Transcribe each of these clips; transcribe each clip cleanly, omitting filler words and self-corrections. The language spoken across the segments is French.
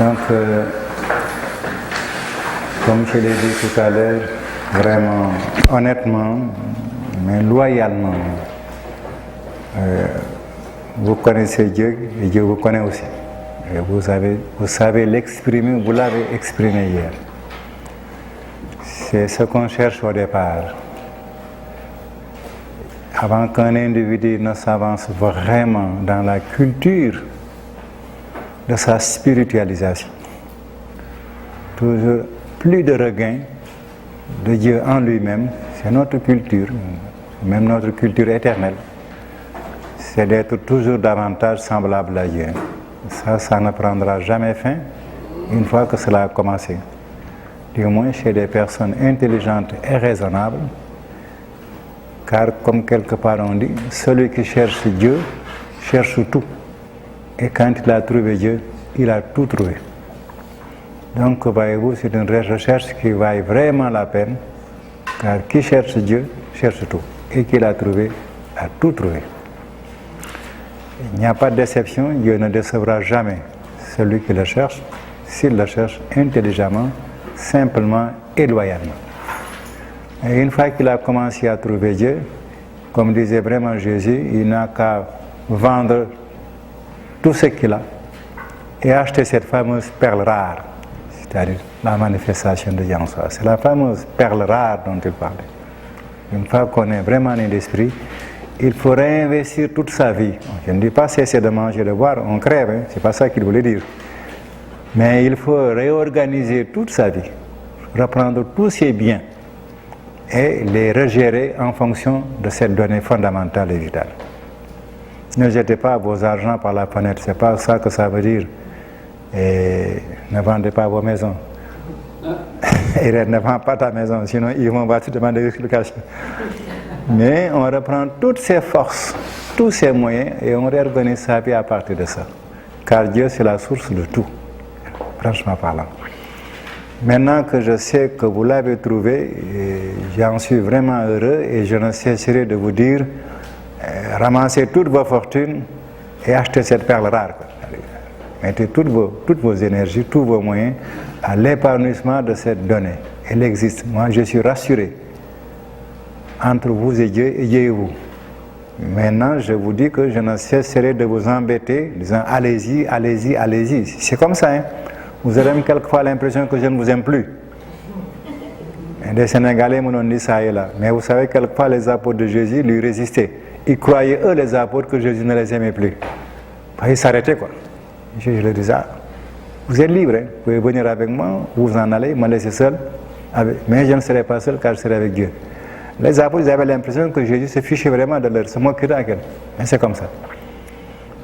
Donc, comme je l'ai dit tout à l'heure, vraiment, honnêtement, mais loyalement, vous connaissez Dieu et Dieu vous connaît aussi. Et vous savez l'exprimer, vous l'avez exprimé hier. C'est ce qu'on cherche au départ. Avant qu'un individu ne s'avance vraiment dans la culture de sa spiritualisation, toujours plus de regain de Dieu en lui-même, c'est notre culture, même notre culture éternelle, c'est d'être toujours davantage semblable à Dieu. Ça ne prendra jamais fin une fois que cela a commencé. Du moins chez des personnes intelligentes et raisonnables, car comme quelque part on dit, celui qui cherche Dieu cherche tout. Et quand il a trouvé Dieu, il a tout trouvé. Donc, voyez-vous, c'est une recherche qui vaille vraiment la peine, car qui cherche Dieu cherche tout. Et qui l'a trouvé, a tout trouvé. Il n'y a pas de déception, Dieu ne décevra jamais celui qui le cherche, s'il le cherche intelligemment, simplement et loyalement. Et une fois qu'il a commencé à trouver Dieu, comme disait vraiment Jésus, il n'a qu'à vendre tout ce qu'il a et acheter cette fameuse perle rare, c'est-à-dire la manifestation de Dieu en soi. C'est la fameuse perle rare dont il parlait. Une fois qu'on est vraiment né d'esprit, il faut réinvestir toute sa vie. Je ne dis pas cesser de manger, de boire, on crève, hein, c'est pas ça qu'il voulait dire. Mais il faut réorganiser toute sa vie, reprendre tous ses biens et les regérer en fonction de cette donnée fondamentale et vitale. Ne jetez pas vos argents par la fenêtre, c'est pas ça que ça veut dire. Et ne vendez pas vos maisons. Et ne vends pas ta maison, sinon ils vont te demander explication. Mais on reprend toutes ses forces, tous ses moyens et on réorganise sa vie à partir de ça. Car Dieu, c'est la source de tout, franchement parlant. Maintenant que je sais que vous l'avez trouvé, j'en suis vraiment heureux et je ne cesserai de vous dire, ramassez toutes vos fortunes et achetez cette perle rare. Mettez toutes vos énergies, tous vos moyens à l'épanouissement de cette donnée. Elle existe. Moi, je suis rassuré entre vous et Dieu et vous. Maintenant, je vous dis que je ne cesserai de vous embêter, disant allez-y, allez-y, allez-y. C'est comme ça, hein. Vous aurez même quelquefois l'impression que je ne vous aime plus. Et les Sénégalais m'ont dit ça et là. Mais vous savez, quelquefois les apôtres de Jésus lui résistaient. Ils croyaient, eux, les apôtres, que Jésus ne les aimait plus. Ils s'arrêtaient, quoi. Je leur disais, vous êtes libre, hein. Vous pouvez venir avec moi, vous en allez, me laisser seul. Mais je ne serai pas seul car je serai avec Dieu. Les apôtres, ils avaient l'impression que Jésus se fichait vraiment de leur, se moquait d'eux. Mais c'est comme ça.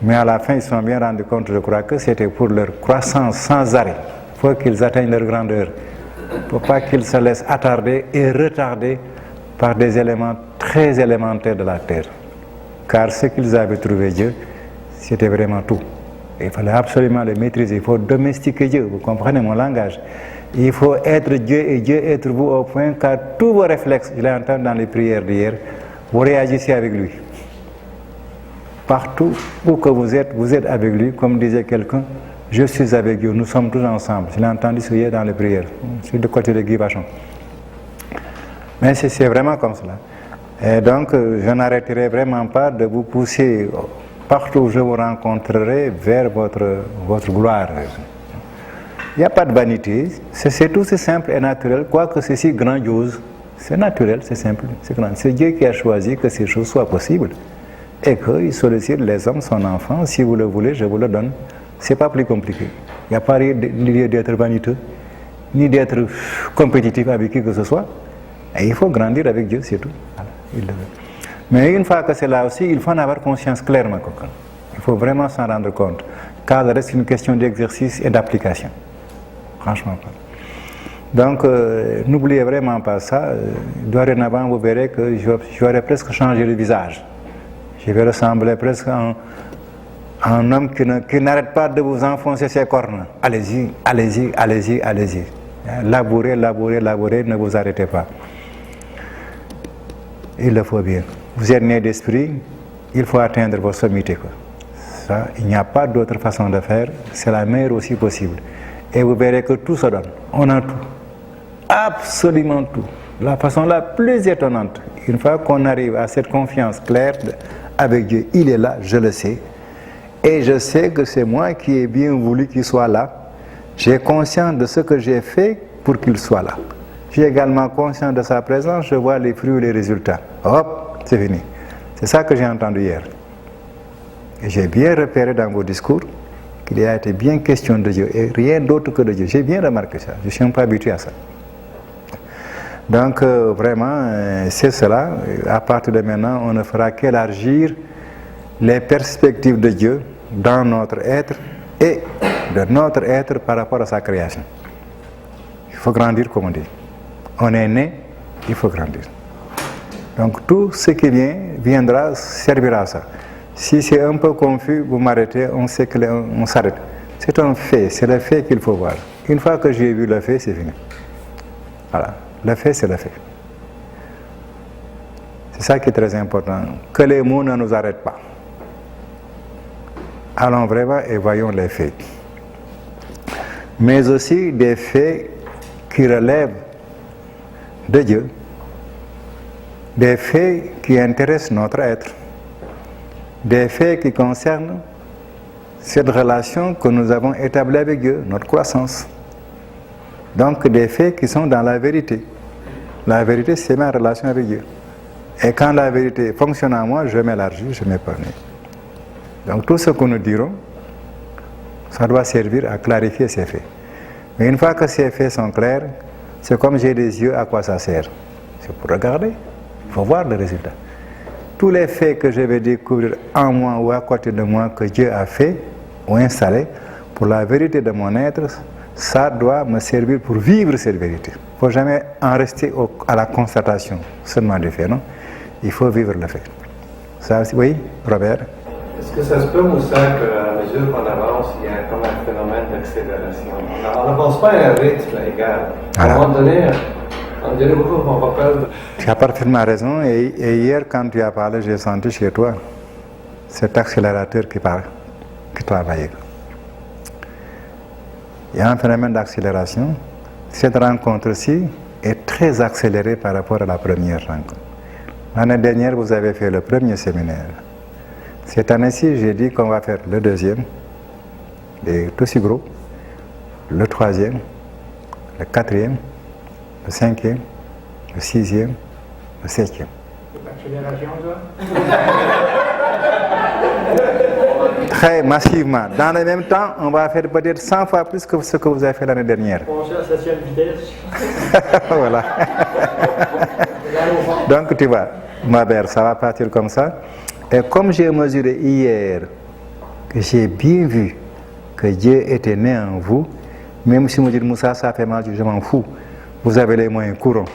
Mais à la fin, ils se sont bien rendus compte, je crois, que c'était pour leur croissance sans arrêt. Il faut qu'ils atteignent leur grandeur. Il ne faut pas qu'ils se laissent attarder et retarder par des éléments très élémentaires de la terre. Car ce qu'ils avaient trouvé Dieu, c'était vraiment tout. Il fallait absolument le maîtriser. Il faut domestiquer Dieu. Vous comprenez mon langage? Il faut être Dieu et Dieu être vous au point car tous vos réflexes, je l'ai entendu dans les prières d'hier, vous réagissez avec lui. Partout où que vous êtes avec lui, comme disait quelqu'un, je suis avec Dieu, nous sommes tous ensemble. Je l'ai entendu ce hier dans les prières, sur le côté de Guy Vachon. Mais c'est vraiment comme cela. Et donc, je n'arrêterai vraiment pas de vous pousser partout où je vous rencontrerai vers votre gloire. Il n'y a pas de vanité, c'est tout, c'est simple et naturel, quoique c'est si grandiose. C'est naturel, c'est simple, c'est grand. C'est Dieu qui a choisi que ces choses soient possibles et qu'il sollicite les hommes, son enfant. Si vous le voulez, je vous le donne. C'est pas plus compliqué. Il n'y a pas lieu d'être vaniteux, ni d'être compétitif avec qui que ce soit. Et il faut grandir avec Dieu, c'est tout. Voilà. Mais une fois que c'est là aussi, il faut en avoir conscience clairement. Il faut vraiment s'en rendre compte. Car le reste, c'est une question d'exercice et d'application. Franchement pas. Donc, n'oubliez vraiment pas ça. Dorénavant, vous verrez que j'aurais presque changé de visage. Je vais ressembler presque à un homme qui n'arrête pas de vous enfoncer ses cornes. Allez-y, allez-y, allez-y, allez-y. Labourez, labourez, labourez, ne vous arrêtez pas. Il le faut bien. Vous êtes né d'esprit, il faut atteindre vos sommités, quoi. ça. Il n'y a pas d'autre façon de faire. C'est la meilleure aussi possible. Et vous verrez que tout se donne. On a tout. Absolument tout. La façon la plus étonnante. Une fois qu'on arrive à cette confiance claire avec Dieu, il est là, je le sais. Et je sais que c'est moi qui ai bien voulu qu'il soit là. J'ai conscience de ce que j'ai fait pour qu'il soit là. J'ai également conscience de sa présence, je vois les fruits et les résultats. Hop, c'est fini. C'est ça que j'ai entendu hier. Et j'ai bien repéré dans vos discours qu'il y a été bien question de Dieu et rien d'autre que de Dieu. J'ai bien remarqué ça. Je ne suis un peu habitué à ça. Donc vraiment, c'est cela. À partir de maintenant, on ne fera qu'élargir les perspectives de Dieu dans notre être et de notre être par rapport à sa création. Il faut grandir, comme on dit. On est né, il faut grandir. Donc tout ce qui viendra servira à ça. Si c'est un peu confus, vous m'arrêtez, on sait qu'on s'arrête. C'est un fait, c'est le fait qu'il faut voir. Une fois que j'ai vu le fait, c'est fini. Voilà, le fait, c'est le fait. C'est ça qui est très important. Que les mots ne nous arrêtent pas. Allons vraiment et voyons les faits. Mais aussi des faits qui relèvent de Dieu, des faits qui intéressent notre être, des faits qui concernent cette relation que nous avons établie avec Dieu, notre croissance. Donc des faits qui sont dans la vérité. La vérité, c'est ma relation avec Dieu. Et quand la vérité fonctionne en moi, je m'élargis, je m'épanouis. Donc tout ce que nous dirons, ça doit servir à clarifier ces faits. Mais une fois que ces faits sont clairs, c'est comme j'ai des yeux, à quoi ça sert? C'est pour regarder, il faut voir le résultat. Tous les faits que je vais découvrir en moi ou à côté de moi que Dieu a fait ou installé, pour la vérité de mon être, ça doit me servir pour vivre cette vérité. Il ne faut jamais en rester à la constatation seulement du fait, non? Il faut vivre le fait. Ça, oui, Robert? Est-ce que ça se peut, Moussa, qu'à mesure qu'on avance, il y a comme un phénomène d'accélération? On n'avance pas à un rythme égal. À un moment donné, on dirait qu'on va perdre. Tu as parfaitement raison. Et hier, quand tu as parlé, j'ai senti chez toi cet accélérateur qui travaillait. Il y a un phénomène d'accélération. Cette rencontre-ci est très accélérée par rapport à la première rencontre. L'année dernière, vous avez fait le premier séminaire. Cette année-ci, j'ai dit qu'on va faire le deuxième, tout aussi gros, le troisième, le quatrième, le cinquième, le sixième, le septième. C'est l'accélération, ça? Très massivement. Dans le même temps, on va faire peut-être 100 fois plus que ce que vous avez fait l'année dernière. Penser à la seule vitesse. Voilà. Donc tu vois, ma mère, ça va partir comme ça. Et comme j'ai mesuré hier que j'ai bien vu que Dieu était né en vous, même si vous dites Moussa, ça fait mal, je m'en fous. Vous avez les moyens courants.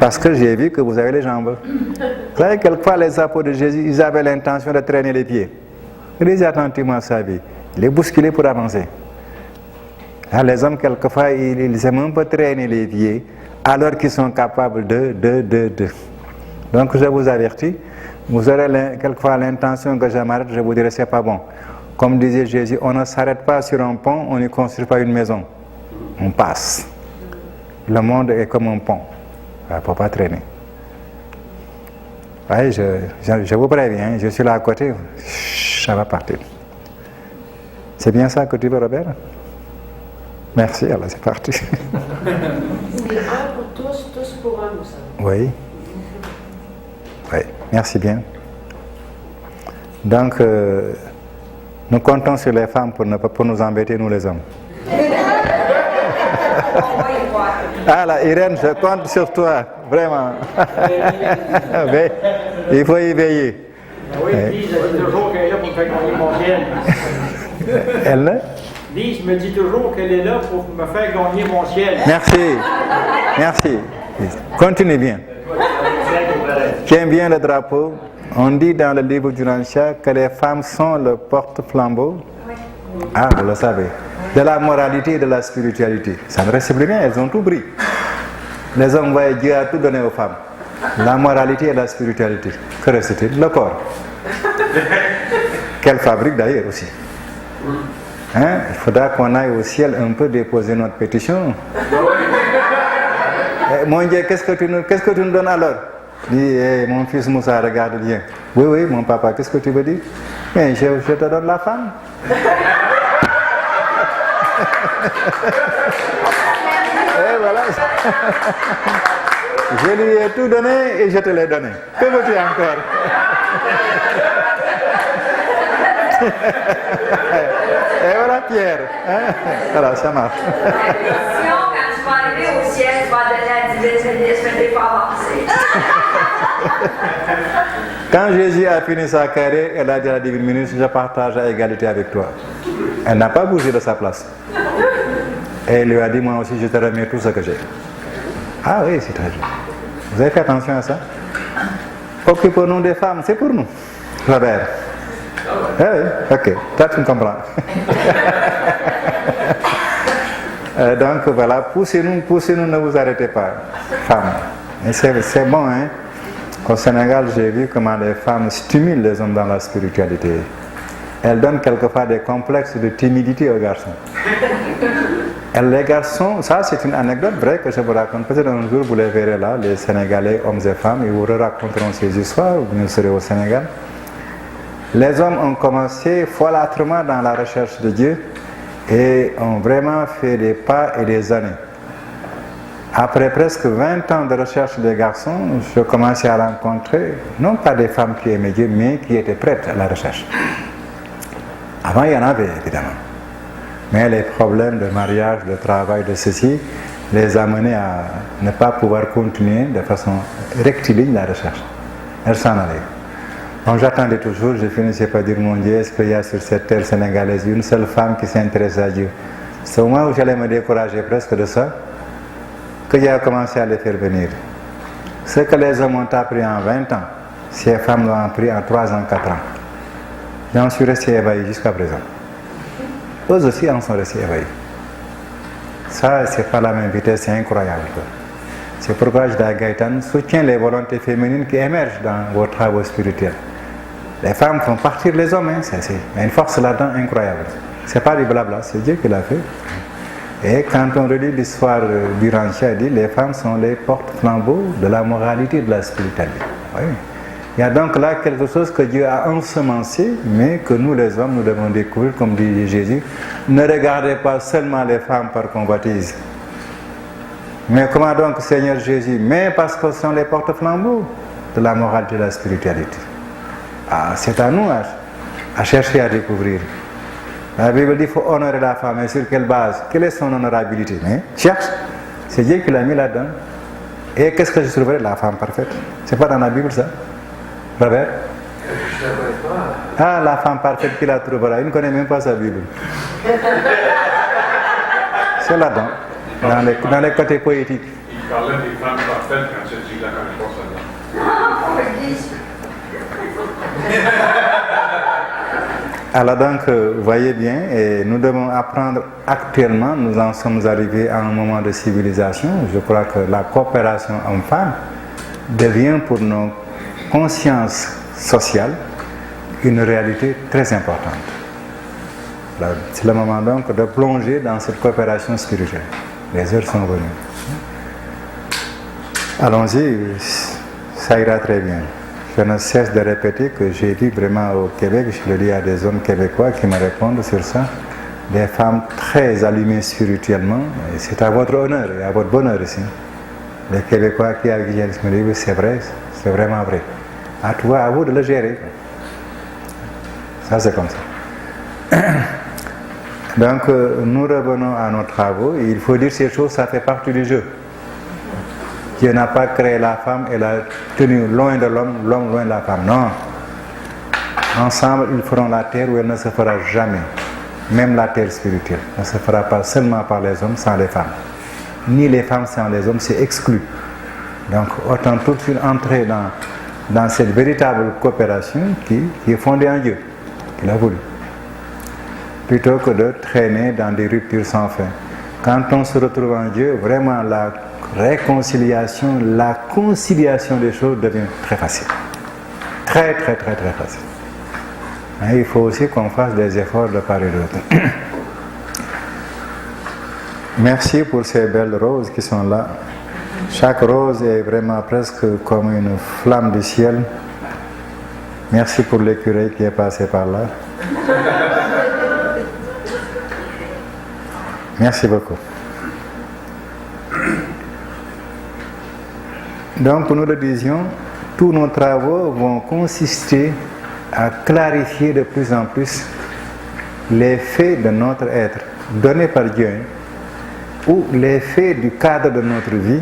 Parce que j'ai vu que vous avez les jambes. Vous savez, quelquefois les apôtres de Jésus, ils avaient l'intention de traîner les pieds. Lisez attentivement sa vie. Les bousculer pour avancer. Alors, les hommes, quelquefois, ils aiment un peu traîner les pieds alors qu'ils sont capables de. Donc je vous avertis, vous aurez quelquefois l'intention que je m'arrête, je vous dirai c'est pas bon. Comme disait Jésus, on ne s'arrête pas sur un pont, on ne construit pas une maison. On passe. Le monde est comme un pont. Il ne faut pas traîner. Oui, je vous préviens, je suis là à côté, ça va partir. C'est bien ça que tu veux, Robert? Merci, alors c'est parti. C'est un pour tous, tous pour un, Moussa. Oui. Oui, merci bien. Donc, nous comptons sur les femmes pour nous embêter, nous les hommes. Ah là, Irène, je compte sur toi, vraiment. Mais, il faut y veiller. Oui, Lise, elle dit toujours qu'elle est là pour me faire gagner mon ciel. Elle? Lise me dit toujours qu'elle est là pour me faire gagner mon ciel. Merci. Merci. Continue bien. J'aime bien le drapeau. On dit dans le livre du Rancha que les femmes sont le porte-flambeau. Ah, vous le savez. De la moralité et de la spiritualité. Ça me reste bien, elles ont tout pris. Les hommes voient Dieu a tout donné aux femmes. La moralité et la spiritualité. Que reste-t-il? Le corps. Qu'elle fabrique d'ailleurs aussi. Hein? Il faudra qu'on aille au ciel un peu déposer notre pétition. Mon Dieu, qu'est-ce que tu nous donnes alors? Dit, mon fils Moussa, regarde bien. Oui, oui, mon papa, qu'est-ce que tu veux dire? Mais je te donne la femme. Et voilà. Je lui ai tout donné et je te l'ai donné. Que veux-tu encore? Et voilà Pierre. Hein? Voilà, ça marche. Quand tu vas arriver au ciel, tu vas donner à 10 mais t'es pas avancé. Quand Jésus a fini sa carrière, elle a dit à la divine ministre, je partage à égalité avec toi. Elle n'a pas bougé de sa place. Et il lui a dit, moi aussi je te remets tout ce que j'ai. Ah oui, c'est très bien. Vous avez fait attention à ça? Occupons-nous des femmes, c'est pour nous. Robert. Ah oui, ok, toi tu me comprends. Donc voilà, poussez-nous, ne vous arrêtez pas, femmes. Et c'est bon, hein. Au Sénégal, j'ai vu comment les femmes stimulent les hommes dans la spiritualité. Elles donnent quelquefois des complexes de timidité aux garçons. Les garçons, ça c'est une anecdote vraie que je vous raconte. Peut-être un jour vous les verrez là, les Sénégalais, hommes et femmes, ils vous raconteront ces histoires, vous serez au Sénégal. Les hommes ont commencé folâtrement dans la recherche de Dieu et ont vraiment fait des pas et des années. Après presque 20 ans de recherche des garçons, je commençais à rencontrer, non pas des femmes qui aimaient Dieu, mais qui étaient prêtes à la recherche. Avant, il y en avait, évidemment. Mais les problèmes de mariage, de travail, de ceci, les amenaient à ne pas pouvoir continuer de façon rectiligne la recherche. Elles s'en allaient. Donc j'attendais toujours, je finissais par dire, mon Dieu, est-ce qu'il y a sur cette terre sénégalaise une seule femme qui s'intéresse à Dieu? C'est au moment où j'allais me décourager presque de ça, que j'ai commencé à les faire venir. Ce que les hommes ont appris en 20 ans, ces femmes l'ont appris en 3 ans, 4 ans. J'en suis resté ébahi jusqu'à présent. Eux aussi en sont restés ébahis. Ça, c'est pas la même vitesse, c'est incroyable. C'est pourquoi je dis à Gaëtan, soutiens les volontés féminines qui émergent dans vos travaux spirituels. Les femmes font partir les hommes, hein, il y a une force là-dedans incroyable. C'est pas du blabla, c'est Dieu qui l'a fait. Et quand on relit l'histoire d'Urantia, il dit les femmes sont les porte-flambeaux de la moralité et de la spiritualité. Oui. Il y a donc là quelque chose que Dieu a ensemencé, mais que nous les hommes, nous devons découvrir, comme dit Jésus. Ne regardez pas seulement les femmes par convoitise. Mais comment donc, Seigneur Jésus? Mais parce que ce sont les porte-flambeaux de la moralité et de la spiritualité. Ah, c'est à nous à chercher à découvrir. La Bible dit qu'il faut honorer la femme. Et sur quelle base? Quelle est son honorabilité? Mais cherche. C'est Dieu qui l'a mis là-dedans. Et qu'est-ce que je trouverai? La femme parfaite. C'est pas dans la Bible ça? Robert? Ah, la femme parfaite qui la trouvera. Il ne connaît même pas sa Bible. C'est là-dedans. Dans les côtés poétiques. Il parlait des femmes parfaites quand tu dis la connaissance là. Alors donc, vous voyez bien, et nous devons apprendre actuellement, nous en sommes arrivés à un moment de civilisation. Je crois que la coopération homme-femme devient pour nos consciences sociales une réalité très importante. C'est le moment donc de plonger dans cette coopération spirituelle. Les heures sont venues. Allons-y, ça ira très bien. Je ne cesse de répéter que j'ai vu vraiment au Québec, je le dis à des hommes québécois qui me répondent sur ça, des femmes très allumées spirituellement, et c'est à votre honneur et à votre bonheur ici. Les Québécois qui avec qui me disent, oui, c'est vrai, c'est vraiment vrai. À toi, à vous de le gérer. Ça, c'est comme ça. Donc, nous revenons à nos travaux. Il faut dire ces choses, ça fait partie du jeu. Dieu n'a pas créé la femme et l'a tenue loin de l'homme, l'homme loin de la femme. Non. Ensemble, ils feront la terre où elle ne se fera jamais. Même la terre spirituelle ne se fera pas seulement par les hommes sans les femmes. Ni les femmes sans les hommes, c'est exclu. Donc, autant tout de suite entrer dans cette véritable coopération qui est fondée en Dieu, qu'il a voulu. Plutôt que de traîner dans des ruptures sans fin. Quand on se retrouve en Dieu, vraiment la réconciliation, la conciliation des choses devient très facile. Très, très, très, très facile. Il faut aussi qu'on fasse des efforts de part et d'autre. Merci pour ces belles roses qui sont là. Chaque rose est vraiment presque comme une flamme du ciel. Merci pour l'écureuil qui est passé par là. Merci beaucoup. Donc, nous le disions, tous nos travaux vont consister à clarifier de plus en plus les faits de notre être donné par Dieu, ou les faits du cadre de notre vie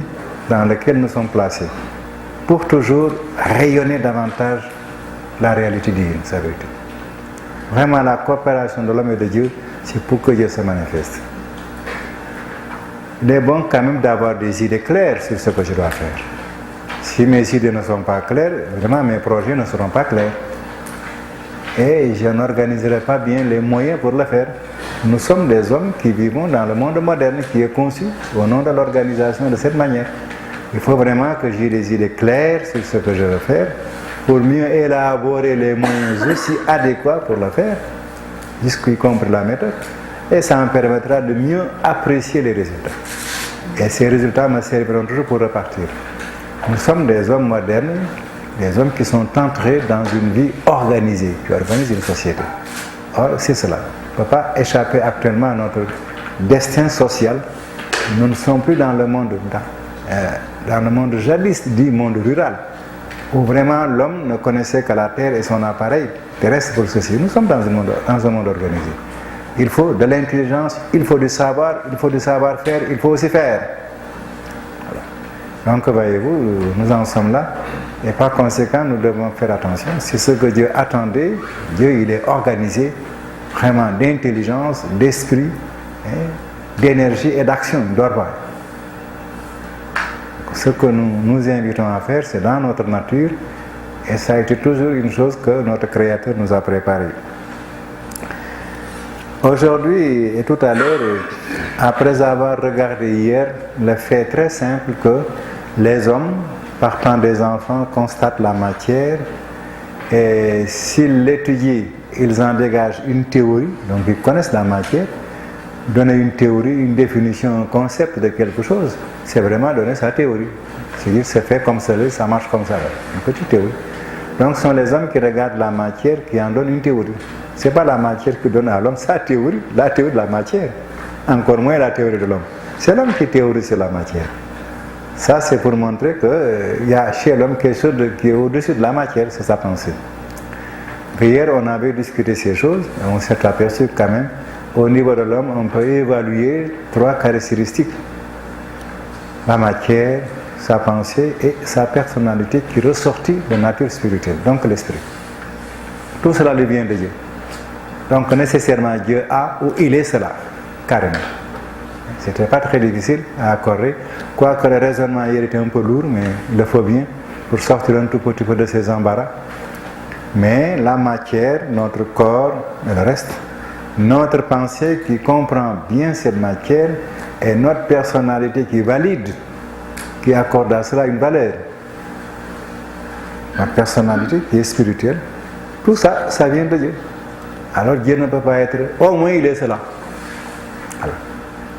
dans lequel nous sommes placés, pour toujours rayonner davantage la réalité divine, sa vérité. Vraiment, la coopération de l'homme et de Dieu, c'est pour que Dieu se manifeste. Il est bon quand même d'avoir des idées claires sur ce que je dois faire. Si mes idées ne sont pas claires, vraiment mes projets ne seront pas clairs. Et je n'organiserai pas bien les moyens pour le faire. Nous sommes des hommes qui vivons dans le monde moderne qui est conçu au nom de l'organisation de cette manière. Il faut vraiment que j'ai des idées claires sur ce que je veux faire pour mieux élaborer les moyens aussi adéquats pour le faire, y compris la méthode. Et ça me permettra de mieux apprécier les résultats. Et ces résultats me serviront toujours pour repartir. Nous sommes des hommes modernes, des hommes qui sont entrés dans une vie organisée, qui organise une société. Or, c'est cela. On ne peut pas échapper actuellement à notre destin social. Nous ne sommes plus dans le monde jadis dit monde rural, où vraiment l'homme ne connaissait que la terre et son appareil terrestre pour ceci. Nous sommes dans un monde organisé. Il faut de l'intelligence, il faut du savoir, il faut du savoir-faire, il faut aussi faire. Voilà. Donc, voyez-vous, nous en sommes là. Et par conséquent, nous devons faire attention. C'est ce que Dieu attendait. Dieu, il est organisé vraiment d'intelligence, d'esprit, d'énergie et d'action. Il ne dort pas. Ce que nous nous invitons à faire, c'est dans notre nature. Et ça a été toujours une chose que notre Créateur nous a préparée. Aujourd'hui et tout à l'heure, après avoir regardé hier le fait très simple que les hommes, partant des enfants, constatent la matière et s'ils l'étudient, ils en dégagent une théorie, donc ils connaissent la matière. Donner une théorie, une définition, un concept de quelque chose, c'est vraiment donner sa théorie. C'est-à-dire c'est fait comme cela, ça marche comme ça. Une petite théorie. Donc ce sont les hommes qui regardent la matière qui en donnent une théorie. Ce n'est pas la matière qui donne à l'homme sa théorie, la théorie de la matière. Encore moins la théorie de l'homme. C'est l'homme qui théorise sur la matière. Ça, c'est pour montrer qu'il y a chez l'homme quelque chose qui est au-dessus de la matière, c'est sa pensée. Hier, on avait discuté ces choses et on s'est aperçu quand même, au niveau de l'homme, on peut évaluer 3 caractéristiques. La matière, sa pensée et sa personnalité qui ressortit de nature spirituelle, donc l'esprit. Tout cela lui vient de Dieu. Donc nécessairement Dieu a ou il est cela, carrément. C'était pas très difficile à accorder, quoique le raisonnement hier était un peu lourd, mais il le faut bien pour sortir un tout petit peu de ces embarras. Mais la matière, notre corps et le reste, notre pensée qui comprend bien cette matière et notre personnalité qui valide, qui accorde à cela une valeur. Notre personnalité qui est spirituelle, tout ça, ça vient de Dieu. Alors Dieu ne peut pas être, au moins il est cela. Alors,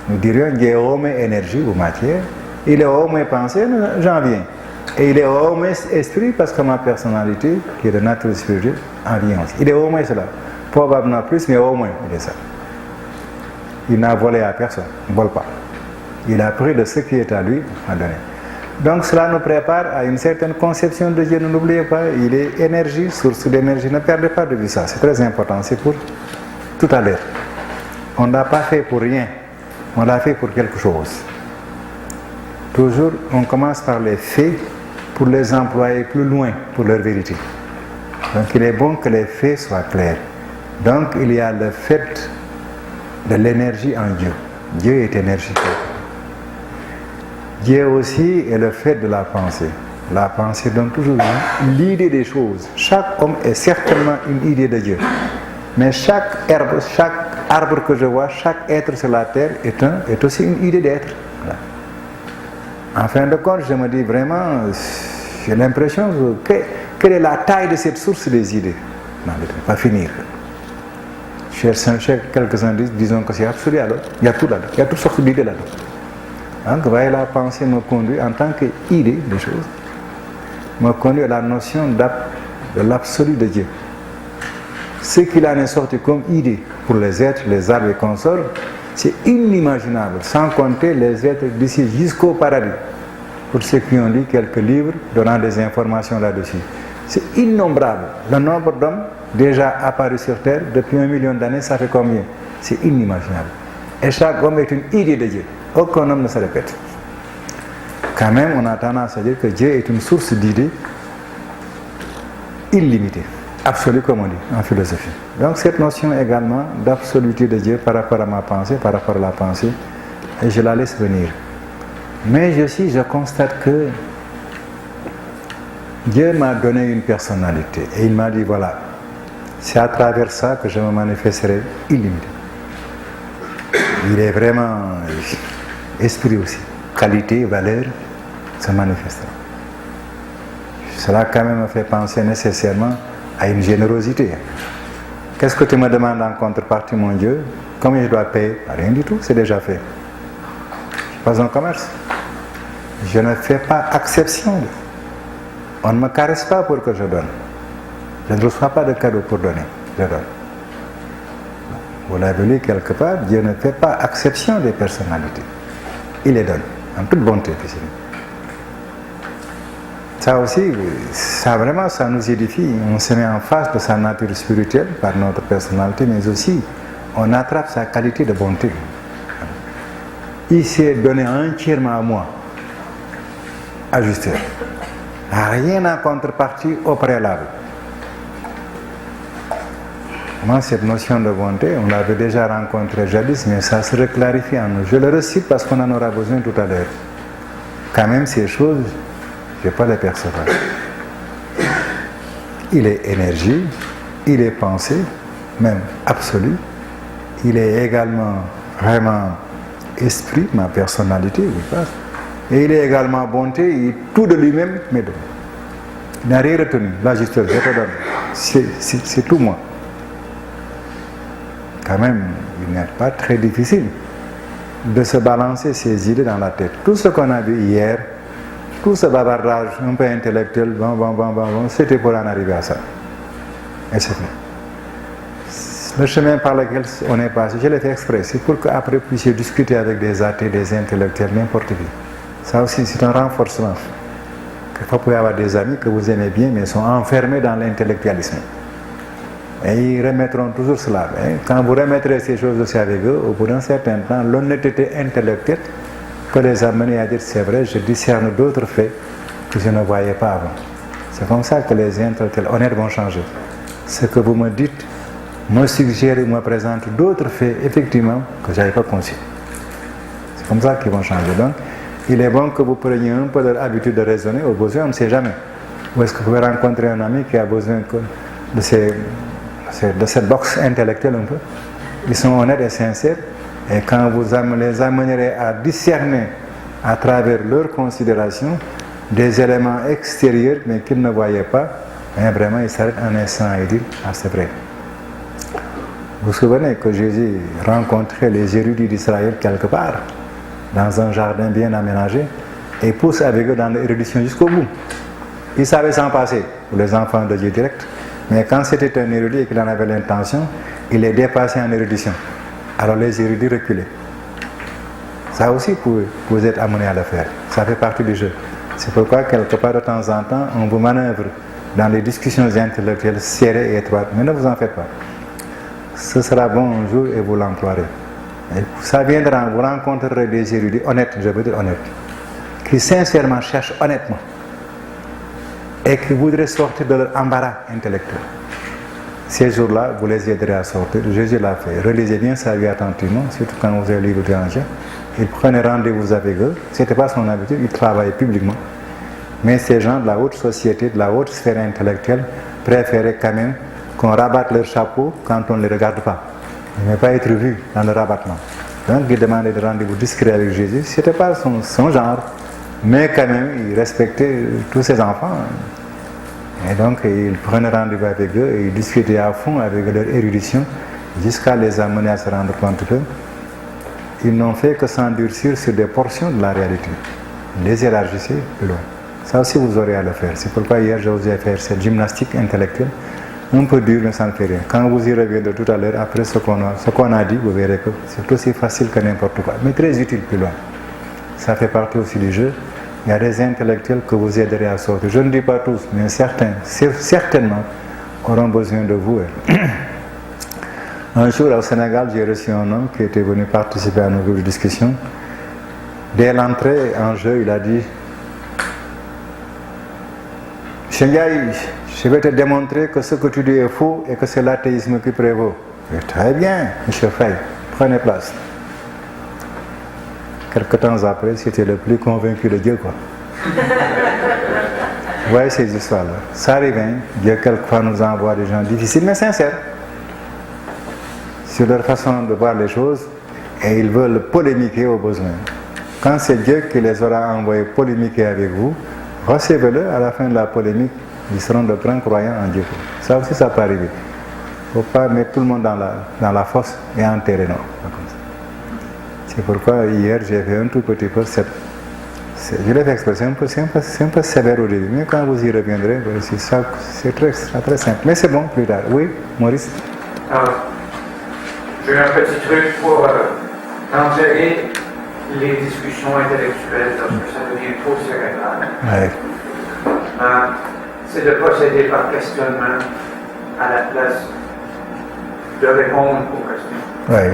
nous dirions Dieu est au moins énergie ou matière, il est au moins pensée, j'en viens. Et il est au moins esprit parce que ma personnalité, qui est de nature spirituelle, en vient aussi. Il est au moins cela. Probablement plus, mais au moins il est ça. Il n'a volé à personne, il ne vole pas. Il a pris de ce qui est à lui à donner. Donc cela nous prépare à une certaine conception de Dieu, ne l'oubliez pas, il est énergie, source d'énergie, ne perdez pas de vue ça, c'est très important, c'est pour tout à l'heure. On ne l'a pas fait pour rien, on l'a fait pour quelque chose. Toujours, on commence par les faits pour les employer plus loin pour leur vérité. Donc il est bon que les faits soient clairs. Donc il y a le fait de l'énergie en Dieu. Dieu est énergie. Dieu aussi est le fait de la pensée. La pensée donne toujours l'idée des choses. Chaque homme est certainement une idée de Dieu. Mais chaque arbre que je vois, chaque être sur la terre est aussi une idée d'être. Voilà. En fin de compte, je me dis vraiment, j'ai l'impression quelle est la taille de cette source des idées. pas finir. Chez quelques-uns disons que c'est absolu alors, il y a tout là-dedans, il y a toutes sortes d'idées là-dedans. Donc, voyez, la pensée me conduit en tant qu'idée des choses, me conduit à la notion de l'absolu de Dieu. Ce qu'il en est sorti comme idée pour les êtres, les arbres et consorts, c'est inimaginable, sans compter les êtres d'ici jusqu'au paradis. Pour ceux qui ont lu quelques livres donnant des informations là-dessus. C'est innombrable. Le nombre d'hommes déjà apparus sur Terre depuis 1 million d'années, ça fait combien? C'est inimaginable. Et chaque homme est une idée de Dieu. Aucun homme ne se répète. Quand même, on a tendance à dire que Dieu est une source d'idées illimitée. Absolue, comme on dit en philosophie. Donc cette notion également d'absoluté de Dieu par rapport à ma pensée, par rapport à la pensée, et je la laisse venir. Mais je constate que Dieu m'a donné une personnalité et il m'a dit voilà, c'est à travers ça que je me manifesterai illimité. Il est vraiment esprit aussi, qualité, valeur, se manifestera. Cela quand même me fait penser nécessairement à une générosité. Qu'est-ce que tu me demandes en contrepartie, mon Dieu? Combien je dois payer? Rien du tout, c'est déjà fait. Pas un commerce. Je ne fais pas exception. On ne me caresse pas pour que je donne. Je ne reçois pas de cadeau pour donner. Je donne. Vous l'avez lu quelque part, Dieu ne fait pas exception des personnalités. Il les donne, en toute bonté. Ça aussi, ça nous édifie. On se met en face de sa nature spirituelle par notre personnalité, mais aussi on attrape sa qualité de bonté. Il s'est donné entièrement à moi, à juste heure. Rien en contrepartie au préalable. Moi, cette notion de bonté, on l'avait déjà rencontrée jadis, mais ça se reclarifie en nous. Je le recite parce qu'on en aura besoin tout à l'heure. Quand même, ces choses, je ne vais pas les percevoir. Il est énergie, il est pensée, même absolue. Il est également vraiment esprit, ma personnalité, et il est également bonté, et tout de lui-même me donne. Il n'a rien retenu. Là, juste, je te donne. C'est tout moi. Quand même, il n'est pas très difficile de se balancer ces idées dans la tête. Tout ce qu'on a vu hier, tout ce bavardage un peu intellectuel, c'était pour en arriver à ça. Et c'est fait. Le chemin par lequel on est passé, je l'ai fait exprès, c'est pour qu'après vous puissiez discuter avec des athées, des intellectuels, n'importe qui. Ça aussi, c'est un renforcement. Vous pouvez avoir des amis que vous aimez bien, mais sont enfermés dans l'intellectualisme. Et ils remettront toujours cela. Quand vous remettrez ces choses aussi avec eux, au bout d'un certain temps, l'honnêteté intellectuelle peut les amener à dire c'est vrai, je discerne d'autres faits que je ne voyais pas avant. C'est comme ça que les intellectuels honnêtes vont changer. Ce que vous me dites me suggère ou me présente d'autres faits, effectivement, que je n'avais pas conçus. C'est comme ça qu'ils vont changer. Donc, il est bon que vous preniez un peu de l'habitude de raisonner. Au besoin, on ne sait jamais. Où est-ce que vous pouvez rencontrer un ami qui a besoin de cette boxe intellectuelle un peu? Ils sont honnêtes et sincères. Et quand vous les amènerez à discerner à travers leurs considérations des éléments extérieurs mais qu'ils ne voyaient pas, vraiment ils s'arrêtent un instant et disent « Ah, c'est vrai ». Vous vous souvenez que Jésus rencontrait les érudits d'Israël quelque part, dans un jardin bien aménagé, et pousse avec eux dans l'érudition jusqu'au bout. Ils savaient s'en passer, pour les enfants de Dieu direct, mais quand c'était un érudit et qu'il en avait l'intention, il les dépassait en érudition. Alors les érudits reculaient. Ça aussi, vous êtes amenés à le faire. Ça fait partie du jeu. C'est pourquoi, quelque part, de temps en temps, on vous manœuvre dans les discussions intellectuelles serrées et étroites. Mais ne vous en faites pas. Ce sera bon un jour et vous l'emploierez. Ça viendra, vous rencontrerez des érudits honnêtes, je veux dire honnêtes, qui sincèrement cherchent honnêtement et qui voudraient sortir de leur embarras intellectuel. Ces jours-là, vous les aiderez à sortir. Jésus l'a fait. Relisez bien sa vie attentivement, surtout quand vous avez lu le d'évangile. Il prenait rendez-vous avec eux. Ce n'était pas son habitude, il travaillait publiquement. Mais ces gens de la haute société, de la haute sphère intellectuelle, préféraient quand même qu'on rabatte leur chapeau quand on ne les regarde pas. Il ne pas être vu dans le rabattement. Donc il demandait de rendez-vous discret avec Jésus. Ce n'était pas son genre. Mais quand même, il respectait tous ses enfants. Et donc, ils prenaient rendez-vous avec eux et ils discutaient à fond avec leur érudition jusqu'à les amener à se rendre compte qu'ils n'ont fait que s'endurcir sur des portions de la réalité. Les élargissez plus loin. Ça aussi, vous aurez à le faire. C'est pourquoi hier, je vous ai fait cette gymnastique intellectuelle, un peu dure, mais ça ne fait rien. Quand vous y reviendrez tout à l'heure, après ce qu'on a dit, vous verrez que c'est aussi facile que n'importe quoi, mais très utile plus loin. Ça fait partie aussi du jeu. Il y a des intellectuels que vous aiderez à sortir. Je ne dis pas tous, mais certains, certainement, auront besoin de vous. Un jour, au Sénégal, j'ai reçu un homme qui était venu participer à nos groupes de discussion. Dès l'entrée en jeu, il a dit « Shenyaï, je vais te démontrer que ce que tu dis est faux et que c'est l'athéisme qui prévaut. » Très bien, M. Faye, prenez place. Quelques temps après, c'était le plus convaincu de Dieu, quoi. Vous voyez ces histoires-là. Ça arrive, hein? Dieu quelquefois nous envoie des gens difficiles, mais sincères, sur leur façon de voir les choses, et ils veulent polémiquer au besoin. Quand c'est Dieu qui les aura envoyés polémiquer avec vous, recevez-le, à la fin de la polémique, ils seront de grands croyants en Dieu. Ça aussi, ça peut arriver. Il ne faut pas mettre tout le monde dans la fosse et enterrer, non. C'est pourquoi hier j'ai fait un tout petit peu je l'ai fait exprès, c'est un peu sévère au début, mais quand vous y reviendrez, c'est très simple. Mais c'est bon plus tard. Oui, Maurice? Alors, j'ai un petit truc pour enterrer les discussions intellectuelles lorsque ça devient trop cérébral. Ouais. C'est de procéder par questionnement à la place de répondre aux questions. Ouais.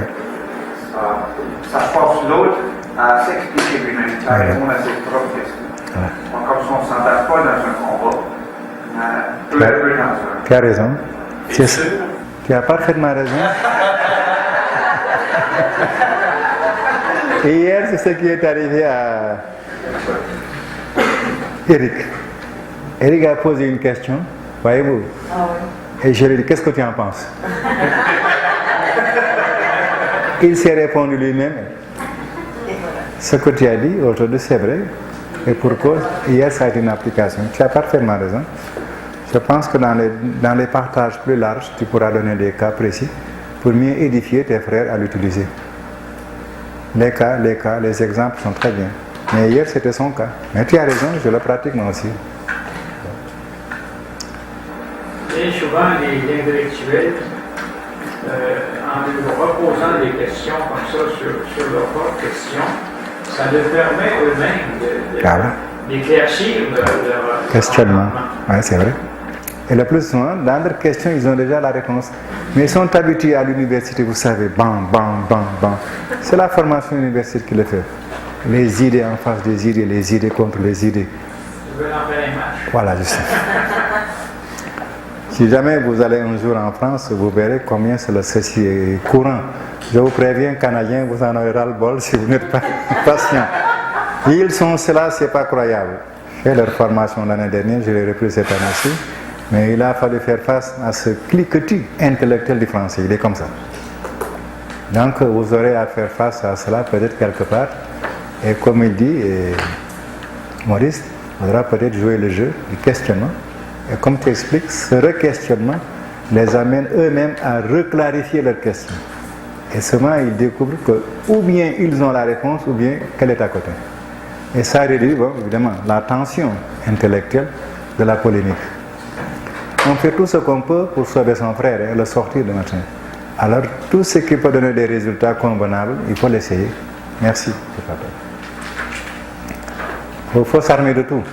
Ça force l'autre à s'expliquer lui-même, à répondre à ses propres questions. Ouais. Donc, comme si on ne s'embarque pas dans un combat, peu à peu dans un... Tu as raison. Tu as parfaitement raison. Et hier, c'est ce qui est arrivé à Eric. Eric a posé une question, voyez-vous. Ah oui. Et je lui ai dit, qu'est-ce que tu en penses? Il s'est répondu lui-même. Ce que tu as dit aujourd'hui, c'est vrai. Et pour cause, hier, ça a été une application. Tu as parfaitement raison. Je pense que dans les partages plus larges, tu pourras donner des cas précis pour mieux édifier tes frères à l'utiliser. Les exemples sont très bien. Mais hier, c'était son cas. Mais tu as raison, je le pratique moi aussi. Et souvent, les intellectuels, en nous reposant des questions comme ça sur leurs propres questions, ça leur permet eux-mêmes d'éclaircir leur questionnement. Oui, c'est vrai. Et le plus souvent, dans leurs questions, ils ont déjà la réponse. Mais ils sont habitués à l'université, vous savez, bam, bam, bam, bam. C'est la formation universitaire qui le fait. Les idées en face des idées, les idées contre les idées. Ils veulent en faire un match. Voilà, je sais. Si jamais vous allez un jour en France, vous verrez combien ceci est courant. Je vous préviens, Canadiens, vous en aurez ras-le-bol si vous n'êtes pas patient. Ils sont cela, c'est pas croyable. J'ai fait leur formation l'année dernière, je l'ai repris cette année-ci. Mais il a fallu faire face à ce cliquetis intellectuel du français. Il est comme ça. Donc vous aurez à faire face à cela peut-être quelque part. Et comme il dit, Maurice, il faudra peut-être jouer le jeu du questionnement. Et comme tu expliques, ce re-questionnement les amène eux-mêmes à reclarifier leurs questions. Et seulement ils découvrent que ou bien ils ont la réponse ou bien qu'elle est à côté. Et ça réduit, bon, évidemment, la tension intellectuelle de la polémique. On fait tout ce qu'on peut pour sauver son frère et le sortir de matin. Alors, tout ce qui peut donner des résultats convenables, il faut l'essayer. Merci. Il faut s'armer de tout.